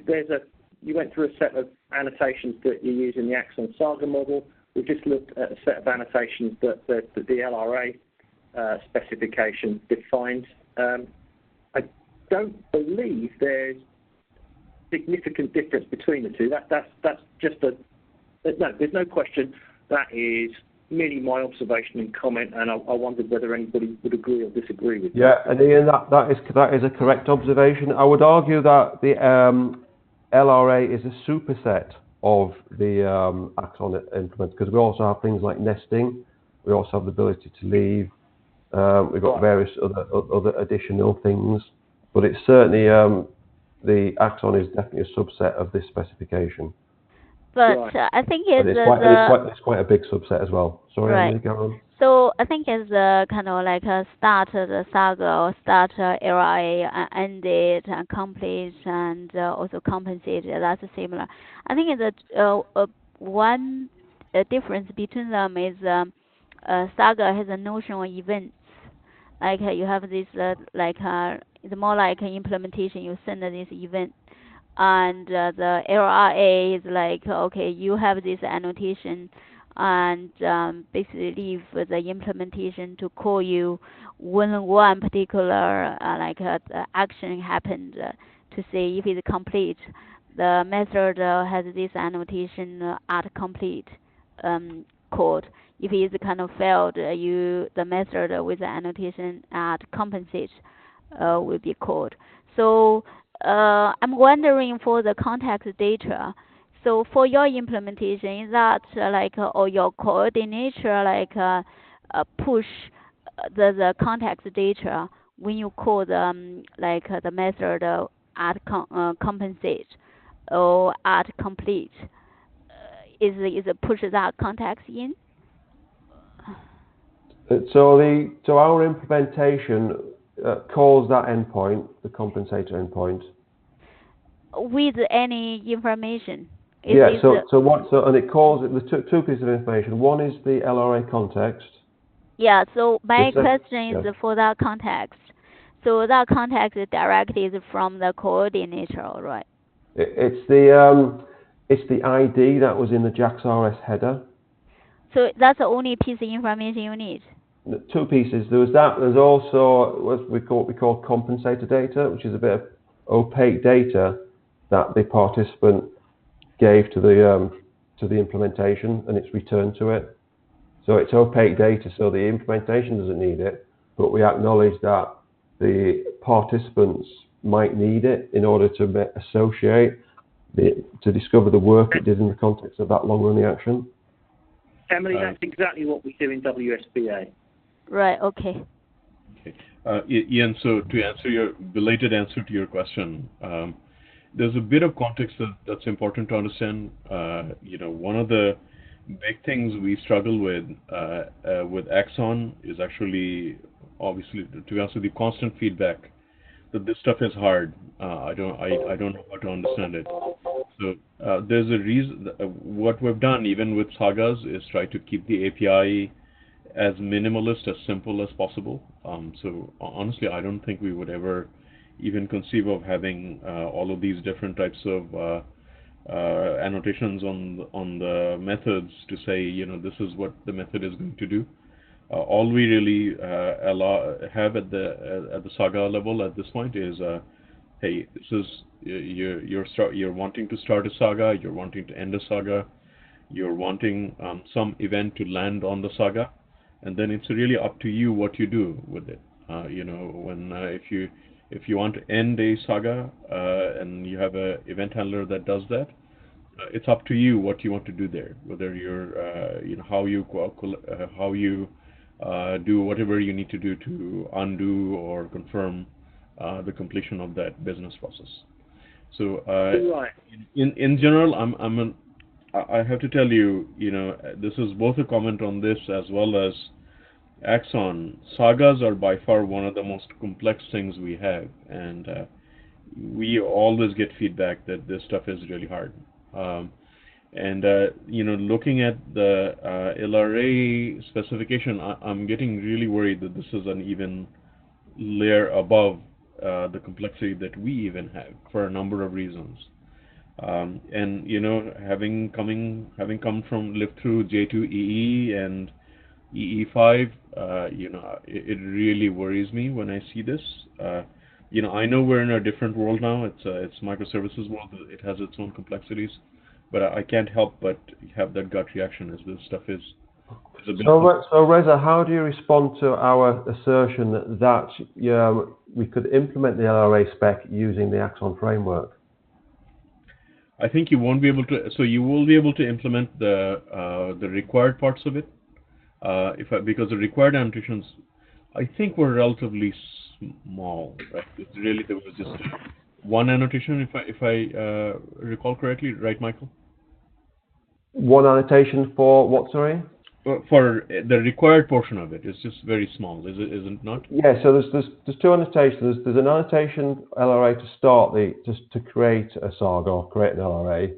you went through a set of annotations that you use in the Axon SAGA model. We've just looked at a set of annotations that the LRA specification defines. I don't believe there's significant difference between the two. That's just there's no question. That is merely my observation and comment, and I wondered whether anybody would agree or disagree with that. Yeah, and Ian, that is a correct observation. I would argue that the LRA is a superset of the Axon implement, because we also have things like nesting. We also have the ability to leave. We've got various other additional things, but it's certainly the Axon is definitely a subset of this specification. But Right. I think But it's quite a big subset as well. Sorry, right. Emily, go on. So I think it's kind of like a start the SAGA or start LRA, end it and complete, and also compensate. That's similar. I think it's one difference between them is SAGA has a notion of events. Like you have this it's more like an implementation. You send this event, and the LRA is like, okay, you have this annotation, and basically leave the implementation to call you when one particular action happened, to say if it's complete. The method has this annotation at complete code. If it's kind of failed, the method with the annotation at compensate will be called. So I'm wondering for the context data. So for your implementation, is that or your coordinator push the context data when you call the method at compensate or at complete? Is it push that context in? So our implementation calls that endpoint, the compensator endpoint. With any information. And it calls it the two pieces of information. One is the LRA context. Yeah. So my question is yeah. for that context. So that context directly is from the coordinator, right? It's the ID that was in the JAX-RS header. So that's the only piece of information you need. Two pieces. There's also what we call compensator data, which is a bit of opaque data that the participant gave to the implementation, and it's returned to it. So it's opaque data, so the implementation doesn't need it, but we acknowledge that the participants might need it in order to associate to discover the work it did in the context of that long-running action. Emily, that's exactly what we do in WSBA. Right. Okay. Ian, so to answer your belated answer to your question, there's a bit of context that's important to understand. One of the big things we struggle with Axon is actually, obviously, to be honest with you, constant feedback that this stuff is hard. I don't know how to understand it. So there's a reason. What we've done, even with SAGAs, is try to keep the API as minimalist, as simple as possible. So honestly, I don't think we would ever even conceive of having all of these different types of annotations on the methods to say, this is what the method is going to do. All we really have at the SAGA level at this point is, hey, this is you're wanting to start a SAGA, you're wanting to end a SAGA, you're wanting some event to land on the SAGA, and then it's really up to you what you do with it. If you want to end a SAGA and you have a event handler that does that, it's up to you what you want to do there. Whether you're how you do whatever you need to do to undo or confirm the completion of that business process. So right. in general, I have to tell you, this is both a comment on this as well as Axon. SAGAs are by far one of the most complex things we have, and we always get feedback that this stuff is really hard. Looking at the LRA specification, I'm getting really worried that this is an even layer above the complexity that we even have for a number of reasons. Having come from lived through J2EE and EE5, it really worries me when I see this. I know we're in a different world now. It's microservices world. It has its own complexities, but I can't help but have that gut reaction as this stuff is a bit. So Reza, how do you respond to our assertion that we could implement the LRA spec using the Axon framework? I think you won't be able to. So you will be able to implement the required parts of it, because the required annotations, I think, were relatively small. Right? There was just one annotation, if I recall correctly, right, Michael? One annotation for what, sorry? For the required portion of it, it's just very small, is it not? Yeah, so there's two annotations. There's an annotation LRA to start to create a SAGA or create an LRA,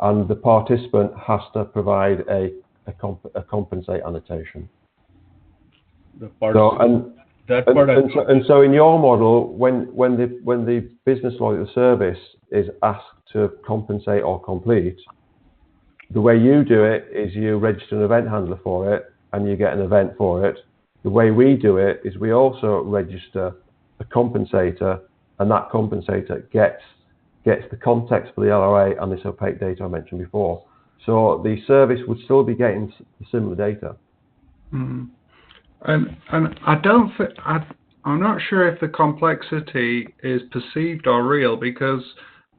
and the participant has to provide a compensate annotation. The participant. So in your model, when the business logic service is asked to compensate or complete, the way you do it is you register an event handler for it and you get an event for it. The way we do it is we also register a compensator, and that compensator gets the context for the LRA and this opaque data I mentioned before. So the service would still be getting similar data. Mm. And I don't think I'm not sure if the complexity is perceived or real, because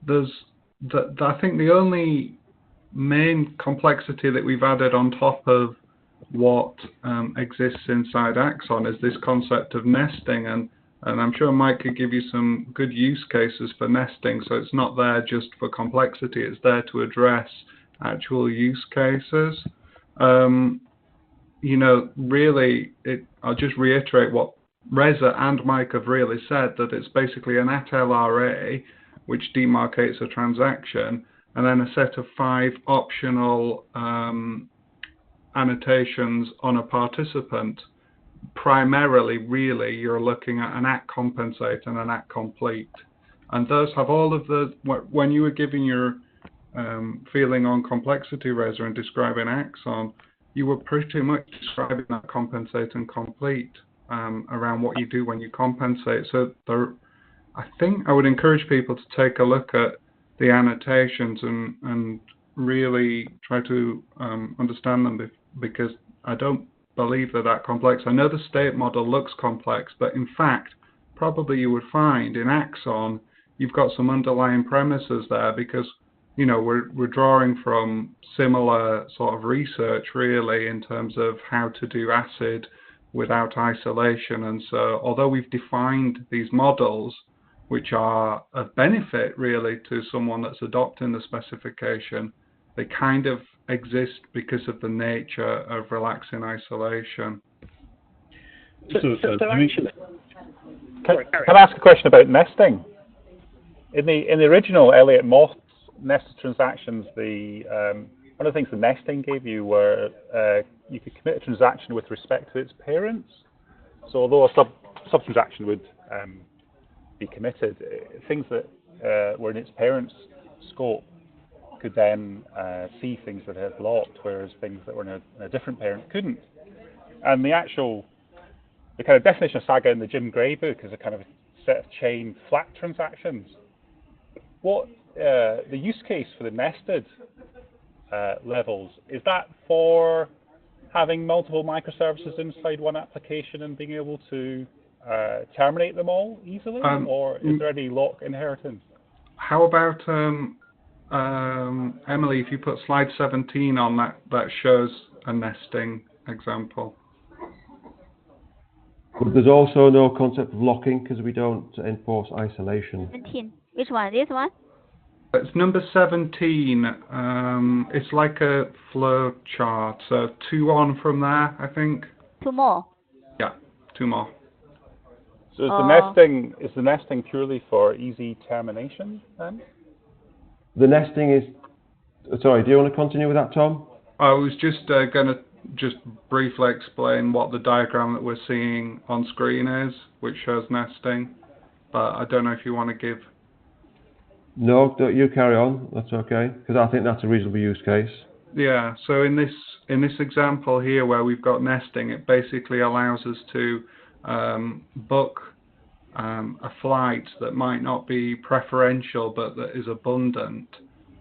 I think the only main complexity that we've added on top of what exists inside Axon is this concept of nesting, and I'm sure Mike could give you some good use cases for nesting. So it's not there just for complexity; it's there to address actual use cases. You know, really, I'll just reiterate what Reza and Mike have really said, that it's basically an @LRA which demarcates a transaction, and then a set of 5 optional annotations on a participant. Primarily, really, you're looking at an @compensate and an @complete. And those have all of the, when you were giving your feeling on complexity, Reza, and describing Axon, you were pretty much describing that compensate and complete around what you do when you compensate. So I think I would encourage people to take a look at the annotations and really try to understand them, because I don't believe they're that complex. I know the state model looks complex, but in fact, probably you would find in Axon, you've got some underlying premises there, because you know, we're drawing from similar sort of research, really, in terms of how to do ACID without isolation. And so, although we've defined these models, which are of benefit, really, to someone that's adopting the specification, they kind of exist because of the nature of relaxing isolation. So actually, can I ask a question about nesting? In the original Elliott Moss nested transactions, one of the things the nesting gave you were you could commit a transaction with respect to its parents. So although a sub transaction would be committed, things that were in its parents' scope could then see things that it had blocked, whereas things that were in a different parent couldn't. And the kind of definition of SAGA in the Jim Gray book is a kind of a set of chain flat transactions. What the use case for the nested levels, is that for having multiple microservices inside one application and being able to terminate them all easily, or is there any lock inheritance? How about Emily, if you put slide 17 on that shows a nesting example. But there's also no concept of locking because we don't enforce isolation. 17. Which one? This one? It's number 17. It's like a flow chart. So 2 on from there, I think. 2 more. Yeah, 2 more. So is the nesting purely for easy termination then? The nesting is. Sorry, do you want to continue with that, Tom? I was just going to just briefly explain what the diagram that we're seeing on screen is, which shows nesting. But I don't know if you want to give. No, you carry on. That's okay, because I think that's a reasonable use case. Yeah. So in this example here, where we've got nesting, it basically allows us to book a flight that might not be preferential, but that is abundant,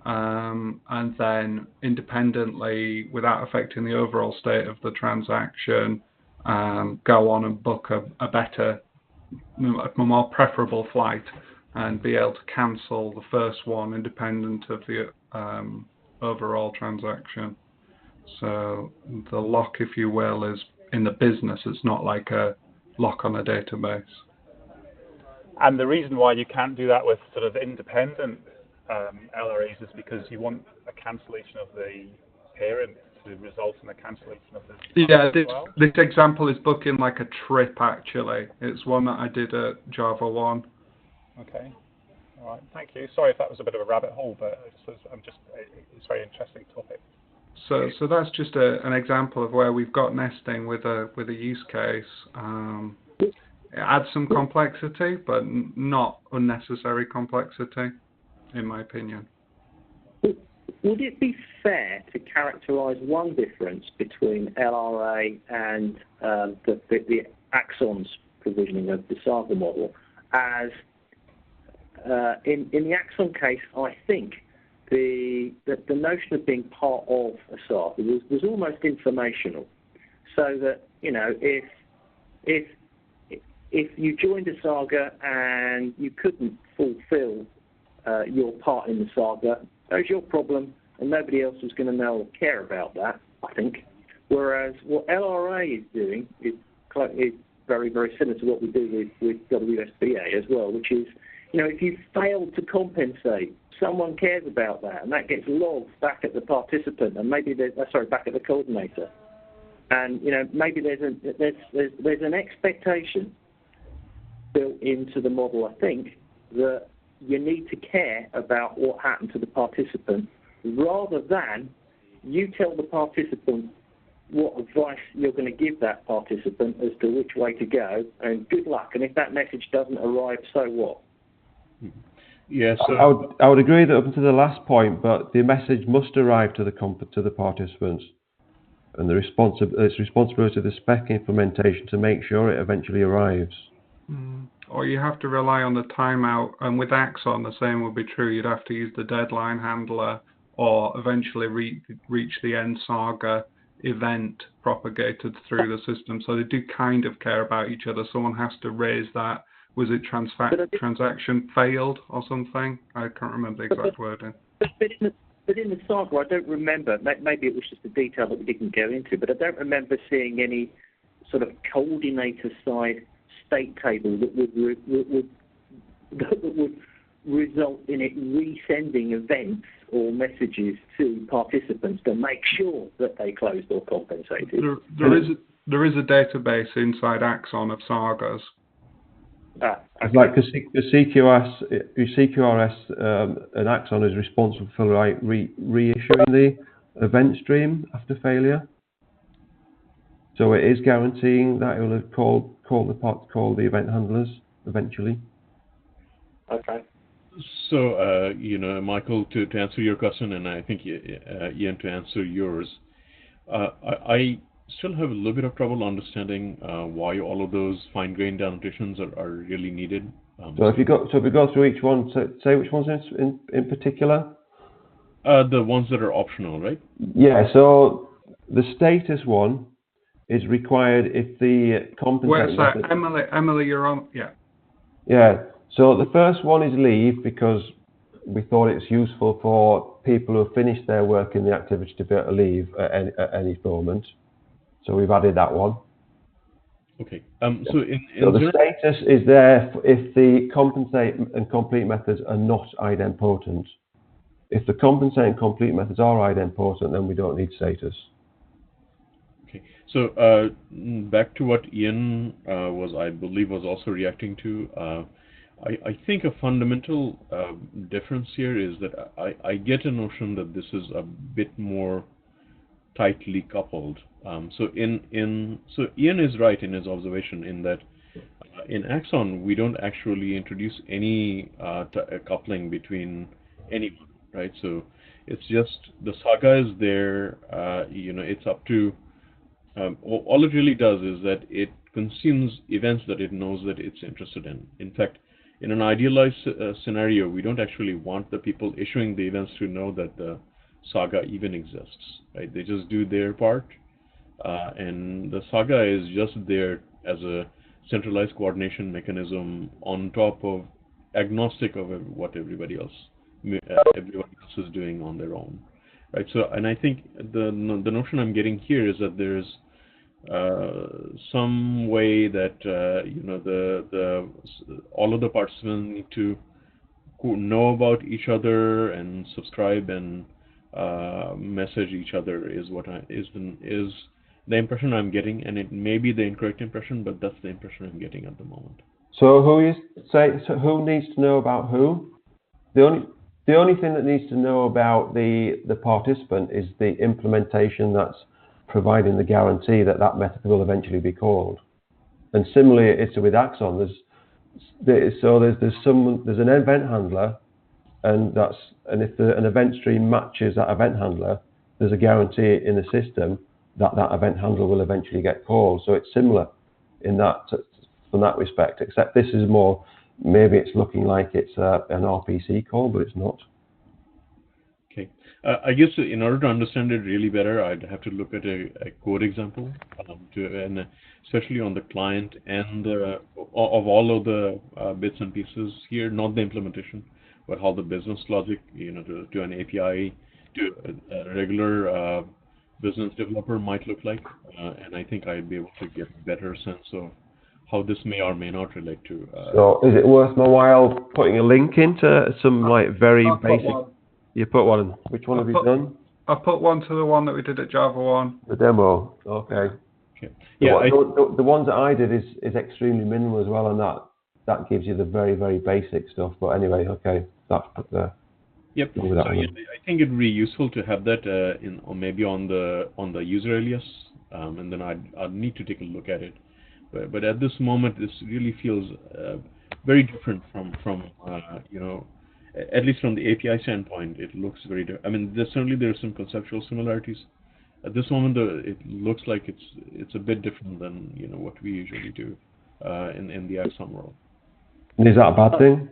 and then independently, without affecting the overall state of the transaction, go on and book a better, a more preferable flight, and be able to cancel the first one independent of the overall transaction. So the lock, if you will, is in the business. It's not like a lock on a database. And the reason why you can't do that with sort of independent LRAs is because you want a cancellation of the parent to result in a cancellation of the Yeah, as well? this example is booking like a trip, actually. It's one that I did at Java 1. Okay. All right. Thank you. Sorry if that was a bit of a rabbit hole, but it's a very interesting topic. So that's just an example of where we've got nesting with a use case. It adds some complexity, but not unnecessary complexity, in my opinion. Would it be fair to characterise one difference between LRA and the Axon's provisioning of the SAGA model as in the Axon case, I think the notion of being part of a SAGA was almost informational, so that if you joined a SAGA and you couldn't fulfil your part in the SAGA, that was your problem, and nobody else was going to know or care about that, I think. Whereas what LRA is doing is very, very similar to what we do with WSBA as well, which is, if you fail to compensate, someone cares about that, and that gets logged back at the participant, and maybe back at the coordinator, and maybe there's an expectation built into the model, I think, that you need to care about what happened to the participant, rather than you tell the participant what advice you're going to give that participant as to which way to go, and good luck. And if that message doesn't arrive, so what? Yes. I would agree that up to the last point, but the message must arrive to the participants, and it's responsibility of the spec implementation to make sure it eventually arrives. Or you have to rely on the timeout, and with Axon the same would be true. You'd have to use the deadline handler, or eventually reach the end SAGA event propagated through the system. So they do kind of care about each other. Someone has to raise that. Was it transaction failed or something? I can't remember the exact wording. But in the SAGA, I don't remember. Maybe it was just a detail that we didn't go into, but I don't remember seeing any sort of coordinator side state table that would result in it resending events or messages to participants to make sure that they closed or compensated. There is a database inside Axon of SAGAs. Okay. It's like the CQRS and Axon is responsible for reissuing the event stream after failure. So it is guaranteeing that it will call the event handlers eventually. Okay. So, Michael, to answer your question, and I think Ian to answer yours, I still have a little bit of trouble understanding why all of those fine-grained annotations are really needed. So if we go through each one, say which ones in particular. The ones that are optional, right? Yeah. So the status one is required if the compensating. Where's that? Emily, you're on. Yeah. Yeah. So the first one is leave, because we thought it's useful for people who have finished their work in the activity to be able to leave at any moment. So we've added that one. Okay. So the status is there if the compensate and complete methods are not idempotent. If the compensate and complete methods are idempotent, then we don't need status. Okay. So back to what Ian I believe was also reacting to. I think a fundamental difference here is that I get a notion that this is a bit more tightly coupled. So Ian is right in his observation in that in Axon we don't actually introduce any coupling between anyone, right? So it's just the SAGA is there. It's up to all it really does is that it consumes events that it knows that it's interested in. In fact, in an idealized scenario, we don't actually want the people issuing the events to know that the SAGA even exists, right? They just do their part, and the SAGA is just there as a centralized coordination mechanism on top of, agnostic of what everybody else is doing on their own, right? So, and I think the notion I'm getting here is that there's some way that all of the participants need to know about each other and subscribe and message each other is the impression I'm getting, and it may be the incorrect impression, but that's the impression I'm getting at the moment. So who needs to know about who? The only thing that needs to know about the participant is the implementation that's providing the guarantee that that method will eventually be called. And similarly, it's with Axon. There's an event handler, and if an event stream matches that event handler, there's a guarantee in the system that event handler will eventually get called. So it's similar in that from that respect, except this is more, maybe it's looking like it's an RPC call, but it's not. Okay. I guess in order to understand it really better, I'd have to look at a code example, and especially on the client and of all of the bits and pieces here, not the implementation, but how the business logic, to an API, to a regular business developer might look like, and I think I'd be able to get a better sense of how this may or may not relate to. So is it worth my while putting a link into some very basic? You put one in. Which one have you done? I put one to the one that we did at Java 1. The demo. Okay. Yeah. The ones that I did is extremely minimal as well, and that gives you the very, very basic stuff. But anyway, okay, that's put there. Yep. So I think it would be useful to have that or maybe on the user alias, and then I'd need to take a look at it. But at this moment, this really feels very different from at least from the API standpoint. It looks very different. I mean, there are some conceptual similarities. At this moment, it looks like it's a bit different than what we usually do in the Axon world. Is that a bad thing?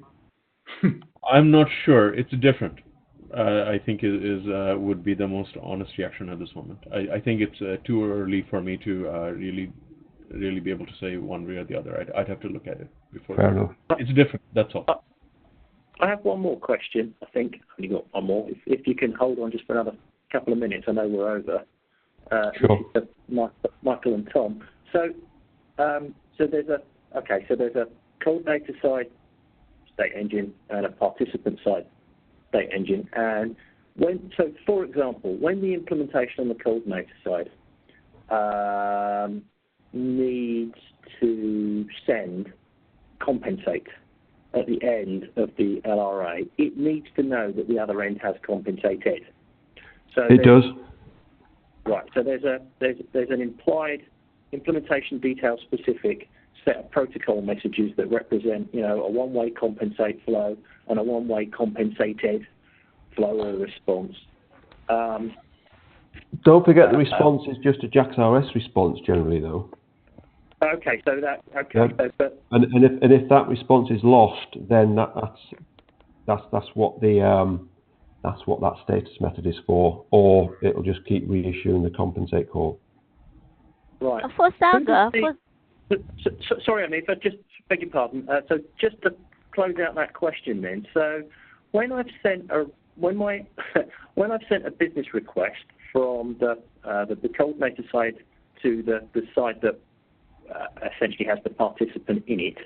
I'm not sure. It's different. I think would be the most honest reaction at this moment. I think it's too early for me to really be able to say one way or the other. I'd have to look at it before. Fair enough. It's different. That's all. I have one more question. I think I've only got one more. If you can hold on just for another couple of minutes, I know we're over. Sure. This is Michael and Tom. So there's a cold data side state engine and a participant side state engine. And for example, when the implementation on the coordinator side needs to compensate at the end of the LRA, it needs to know that the other end has compensated. So it does. Right. So there's an implied implementation detail specific set of protocol messages that represent, a one-way compensate flow and a one-way compensated flow or response. Don't forget the response is just a JAX-RS response generally, though. Okay, so that and if that response is lost, then that's what that status method is for, or it'll just keep reissuing the compensate call. Right. For SAGA, sorry, Anif, I just beg your pardon. So just to close out that question, then. So when I've sent a business request from the coordinator side to the side that essentially has the participant in it.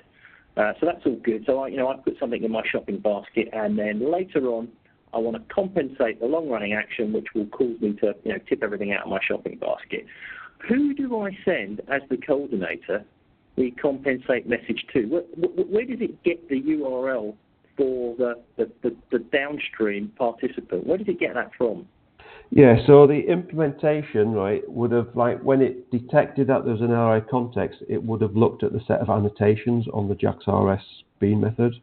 So that's all good. So I put something in my shopping basket, and then later on, I want to compensate the long-running action, which will cause me to tip everything out of my shopping basket. Who do I send as the coordinator the compensate message to? Where does it get the URL for the downstream participant? Where does it get that from? Yeah, so the implementation, right, would have, when it detected that there was an LRA context, it would have looked at the set of annotations on the JAX-RS bean method,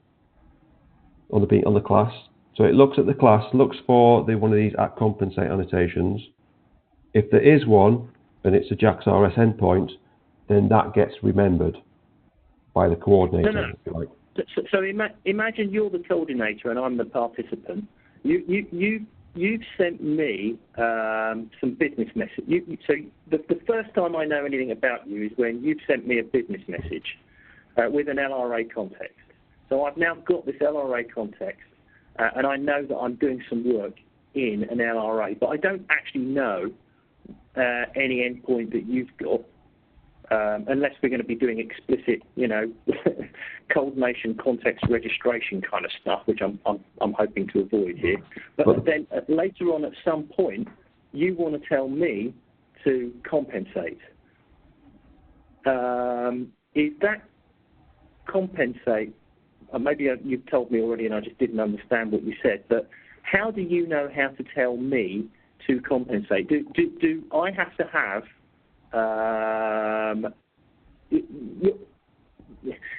on the class. So it looks at the class, looks for one of these @compensate annotations. If there is one, and it's a JAX-RS endpoint, then that gets remembered by the coordinator, if you like. So imagine you're the coordinator and I'm the participant. You've sent me some business message. So the first time I know anything about you is when you've sent me a business message with an LRA context. So I've now got this LRA context, and I know that I'm doing some work in an LRA, but I don't actually know any endpoint that you've got unless we're going to be doing explicit, cold nation context registration kind of stuff, which I'm hoping to avoid here. But then later on, at some point, you want to tell me to compensate. Is that compensate? Maybe you've told me already, and I just didn't understand what you said. But how do you know how to tell me to compensate? Do I have to have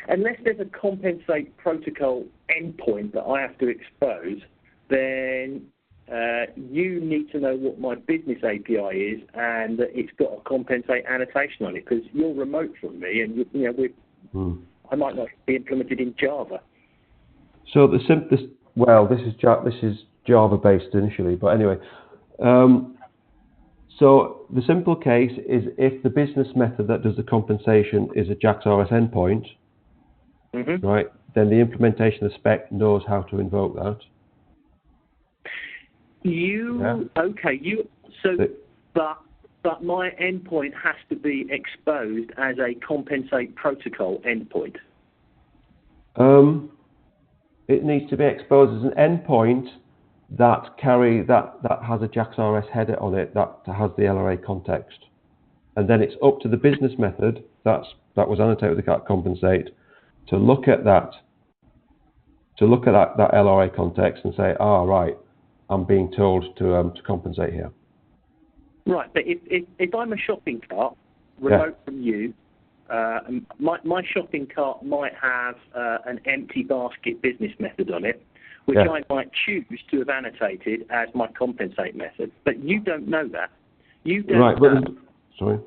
unless there's a compensate protocol endpoint that I have to expose, then you need to know what my business API is and that it's got a compensate annotation on it, because you're remote from me, and I might not be implemented in Java. So this is Java based initially, but anyway. So the simple case is if the business method that does the compensation is a JAX-RS endpoint, right, then the implementation of the spec knows how to invoke that. But my endpoint has to be exposed as a compensate protocol endpoint. It needs to be exposed as an endpoint that has a JAX-RS header on it that has the LRA context, and then it's up to the business method that was annotated with the compensate to look at that LRA context and say, right, I'm being told to compensate here. Right, but if I'm a shopping cart remote from you, my shopping cart might have an empty basket business method on it, which I might choose to have annotated as my compensate method. But you don't know that. You don't know.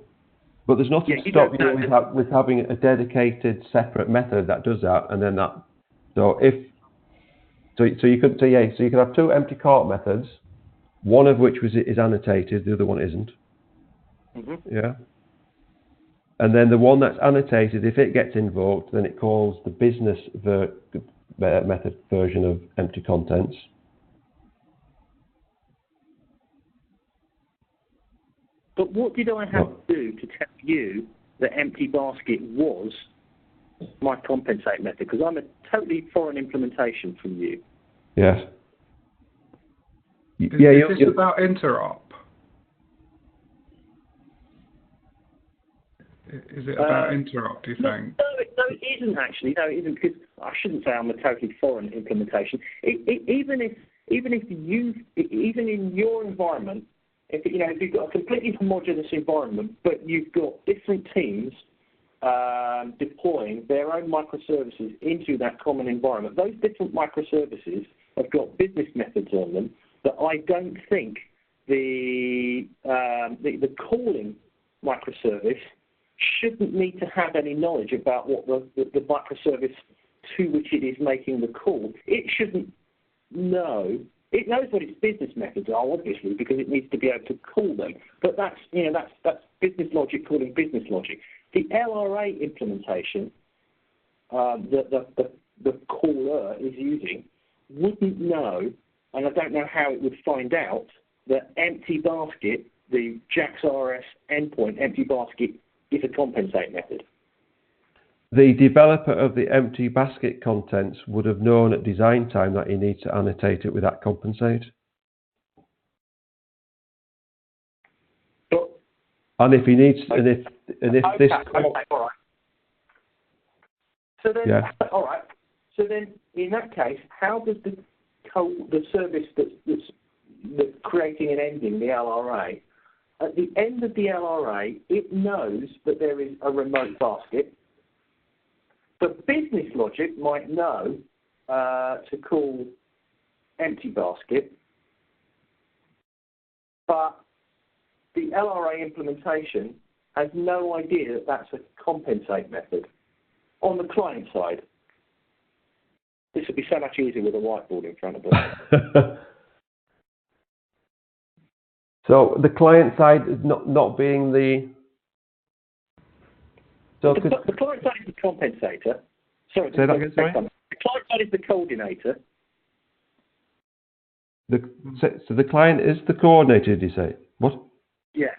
But there's nothing to stop you with having a dedicated separate method that does that, and then that. So you could have two empty cart methods, one of which is annotated, the other one isn't. Yeah. And then the one that's annotated, if it gets invoked, then it calls the business method version of empty contents. But what did I have to do to tell you that empty basket was my compensate method? Because I'm a totally foreign implementation from you. Yes. Is this about interop? Is it about interop, do you think? No, it isn't actually. No, it isn't, because I shouldn't say I'm a totally foreign implementation. Even in your environment, if you've got a completely homogeneous environment, but you've got different teams deploying their own microservices into that common environment, those different microservices have got business methods on them that I don't think the calling microservice shouldn't need to have any knowledge about what the microservice to which it is making the call. It shouldn't know. It knows what its business methods are, obviously, because it needs to be able to call them. But that's business logic calling business logic. The LRA implementation that the caller is using wouldn't know, and I don't know how it would find out, that empty basket, the JAX-RS endpoint, empty basket, is a compensate method. The developer of the empty basket contents would have known at design time that he needs to annotate it with that compensate. But, and if he needs, all right. So then, all right. So then, in that case, how does the service that's creating and ending the LRA, at the end of the LRA, it knows that there is a remote basket. The business logic might know to call empty basket, but the LRA implementation has no idea that that's a compensate method on the client side. This would be so much easier with a whiteboard in front of us. So the client side is not being the... So the client side is the compensator. Sorry, say that again, sorry? The client side is the coordinator. So the client is the coordinator, did you say? What? Yeah.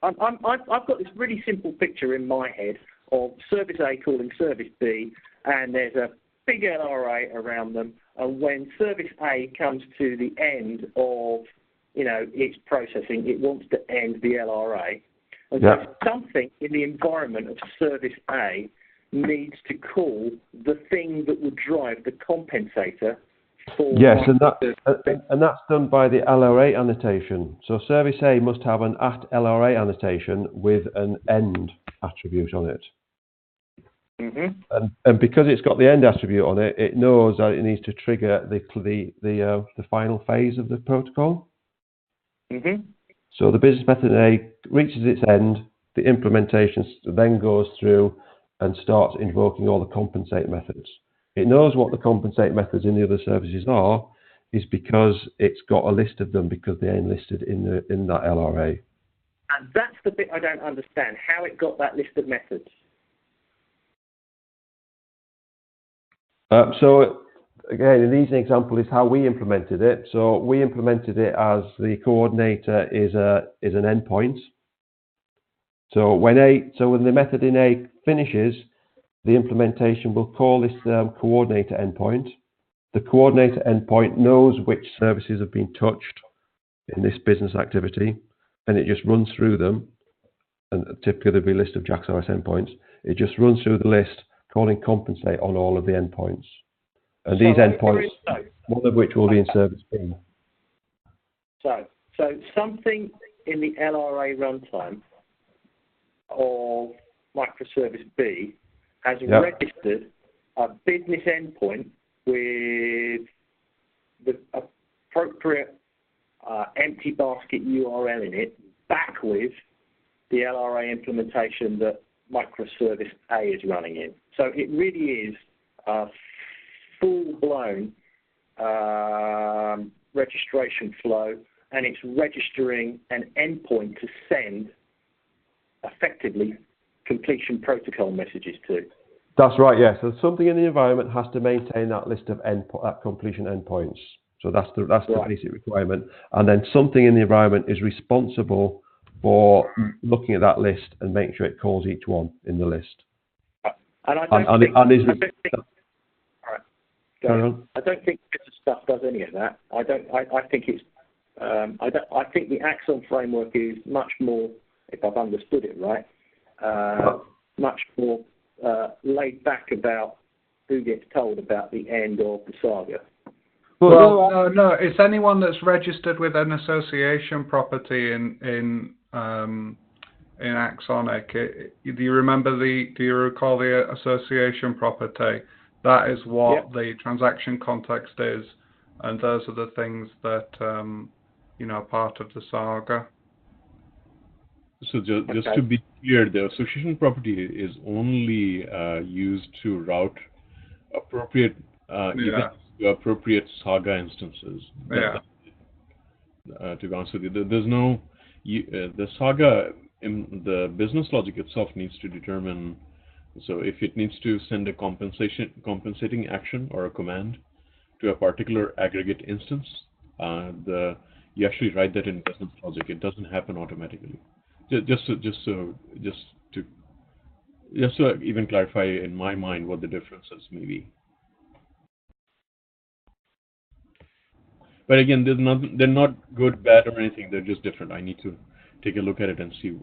I've got this really simple picture in my head of service A calling service B, and there's a big LRA around them. And when service A comes to the end of, its processing, it wants to end the LRA. And so something in the environment of service A needs to call the thing that would drive the compensator for... Yes, and that's done by the LRA annotation. So service A must have an @LRA annotation with an end attribute on it. Mm-hmm. And because it's got the end attribute on it, it knows that it needs to trigger the final phase of the protocol. Mm-hmm. So the business method A reaches its end, the implementation then goes through and starts invoking all the compensate methods. It knows what the compensate methods in the other services are, is because it's got a list of them because they're enlisted in that LRA. And that's the bit I don't understand, how it got that list of methods. So again, an easy example is how we implemented it. So we implemented it as the coordinator is an endpoint. So when the method in A finishes, the implementation will call this coordinator endpoint. The coordinator endpoint knows which services have been touched in this business activity, and it just runs through them. And typically there'll be a list of JAX-RS endpoints. It just runs through the list, calling compensate on all of the endpoints. And these endpoints, one of which will be in service B. So something in the LRA runtime of microservice B has registered a business endpoint with the appropriate empty basket URL in it, back with the LRA implementation that microservice A is running in. So it really is a full-blown registration flow, and it's registering an endpoint to send effectively completion protocol messages to. That's right, yes. So something in the environment has to maintain that list of completion endpoints. So that's the basic requirement. And then something in the environment is responsible for looking at that list and making sure it calls each one in the list. And I don't think this stuff does any of that. I think it's. I think the Axon framework is much more, if I've understood it right, much more laid back about who gets told about the end of the saga. Well, no, it's anyone that's registered with an association property in Axonic. Do you recall the association property? That is what the transaction context is, and those are the things that are part of the saga. So just to be clear, the association property is only used to route appropriate events to appropriate saga instances. To be honest with you, there's no the saga. The business logic itself needs to determine. So if it needs to send a compensating action or a command to a particular aggregate instance, you actually write that in business logic. It doesn't happen automatically. Just to even clarify in my mind what the differences may be. But again, they're not good, bad, or anything. They're just different. I need to take a look at it and see,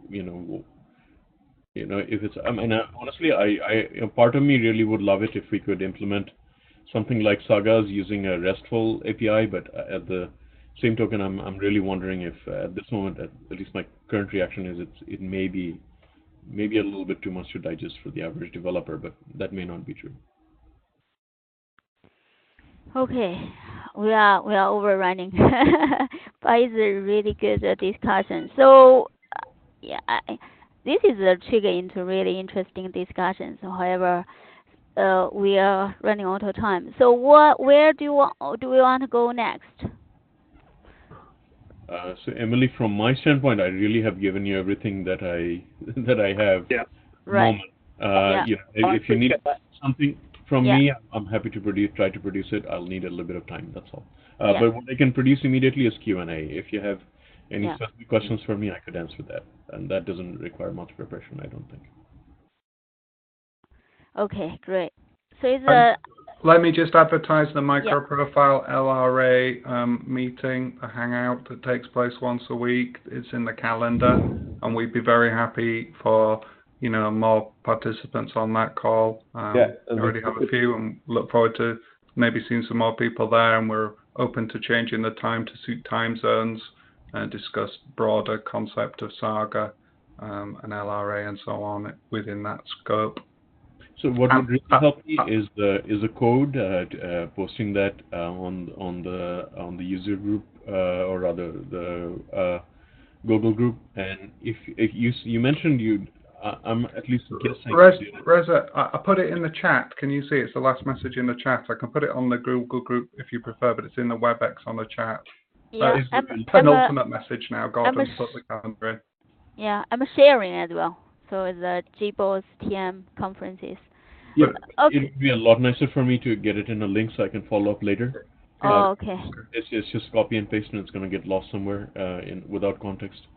if it's. I mean, honestly, I part of me really would love it if we could implement something like Sagas using a RESTful API. But at the same token, I'm really wondering if at this moment, at least my current reaction is it may be a little bit too much to digest for the average developer, but that may not be true. Okay, we are overrunning, but it's a really good discussion. So, this is a trigger into really interesting discussions. However, we are running out of time. So, where do we want to go next? So, Emily, from my standpoint, I really have given you everything that I have. Yeah. Right. If you need something from me, I'm happy to try to produce it. I'll need a little bit of time. That's all. But what I can produce immediately is Q&A. If you have Any Yeah. specific questions for me, I could answer that, and that doesn't require much preparation, I don't think. Okay, great. So it's let me just advertise the MicroProfile LRA meeting, a hangout that takes place once a week. It's in the calendar, and we'd be very happy for more participants on that call. We already have a few, and look forward to maybe seeing some more people there. And we're open to changing the time to suit time zones and discuss broader concept of SAGA and LRA and so on within that scope. So what would really help me is the code, posting that on the user group or rather the Google group. And if you mentioned I'm at least guessing. Reza, I put it in the chat. Can you see it's the last message in the chat? I can put it on the Google group if you prefer, but it's in the WebEx on the chat. Yeah, it's the penultimate message now. Gordon put the calendar in. Yeah, I'm sharing as well. So it's the JBoss TM conferences. Yeah, it would be a lot nicer for me to get it in a link so I can follow up later. Okay. It's just copy and paste, and it's going to get lost somewhere without context.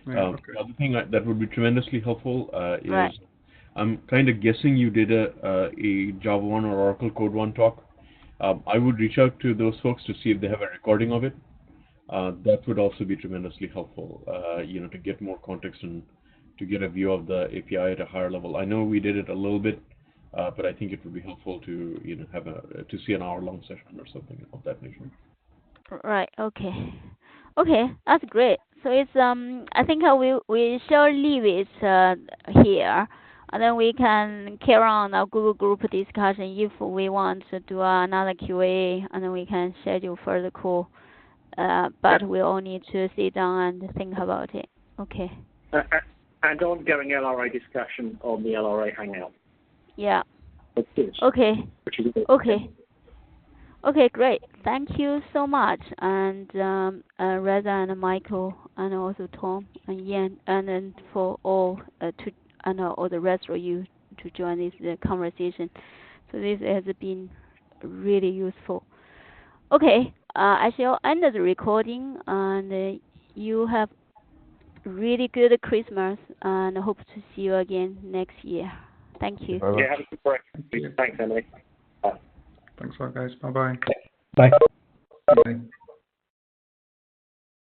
The other thing that would be tremendously helpful is I'm kind of guessing you did a Java 1 or Oracle Code 1 talk. I would reach out to those folks to see if they have a recording of it. That would also be tremendously helpful, to get more context and to get a view of the API at a higher level. I know we did it a little bit, but I think it would be helpful to have to see an hour-long session or something of that nature. Right. Okay. Okay, that's great. So it's I think we shall leave it here, and then we can carry on our Google group discussion if we want to do another QA, and then we can schedule further call. But we all need to sit down and think about it. Okay. And ongoing LRA discussion on the LRA Hangout. Yeah. Okay. Okay. Okay, great. Thank you so much, and Reza and Michael, and also Tom and Ian, and then for all all the rest of you to join this conversation. So this has been really useful. Okay, I shall end the recording, and you have really good Christmas, and I hope to see you again next year. Thank you. Yeah, have a good break. Thanks, Emily. Thanks a lot, guys. Bye-bye. Bye. Bye.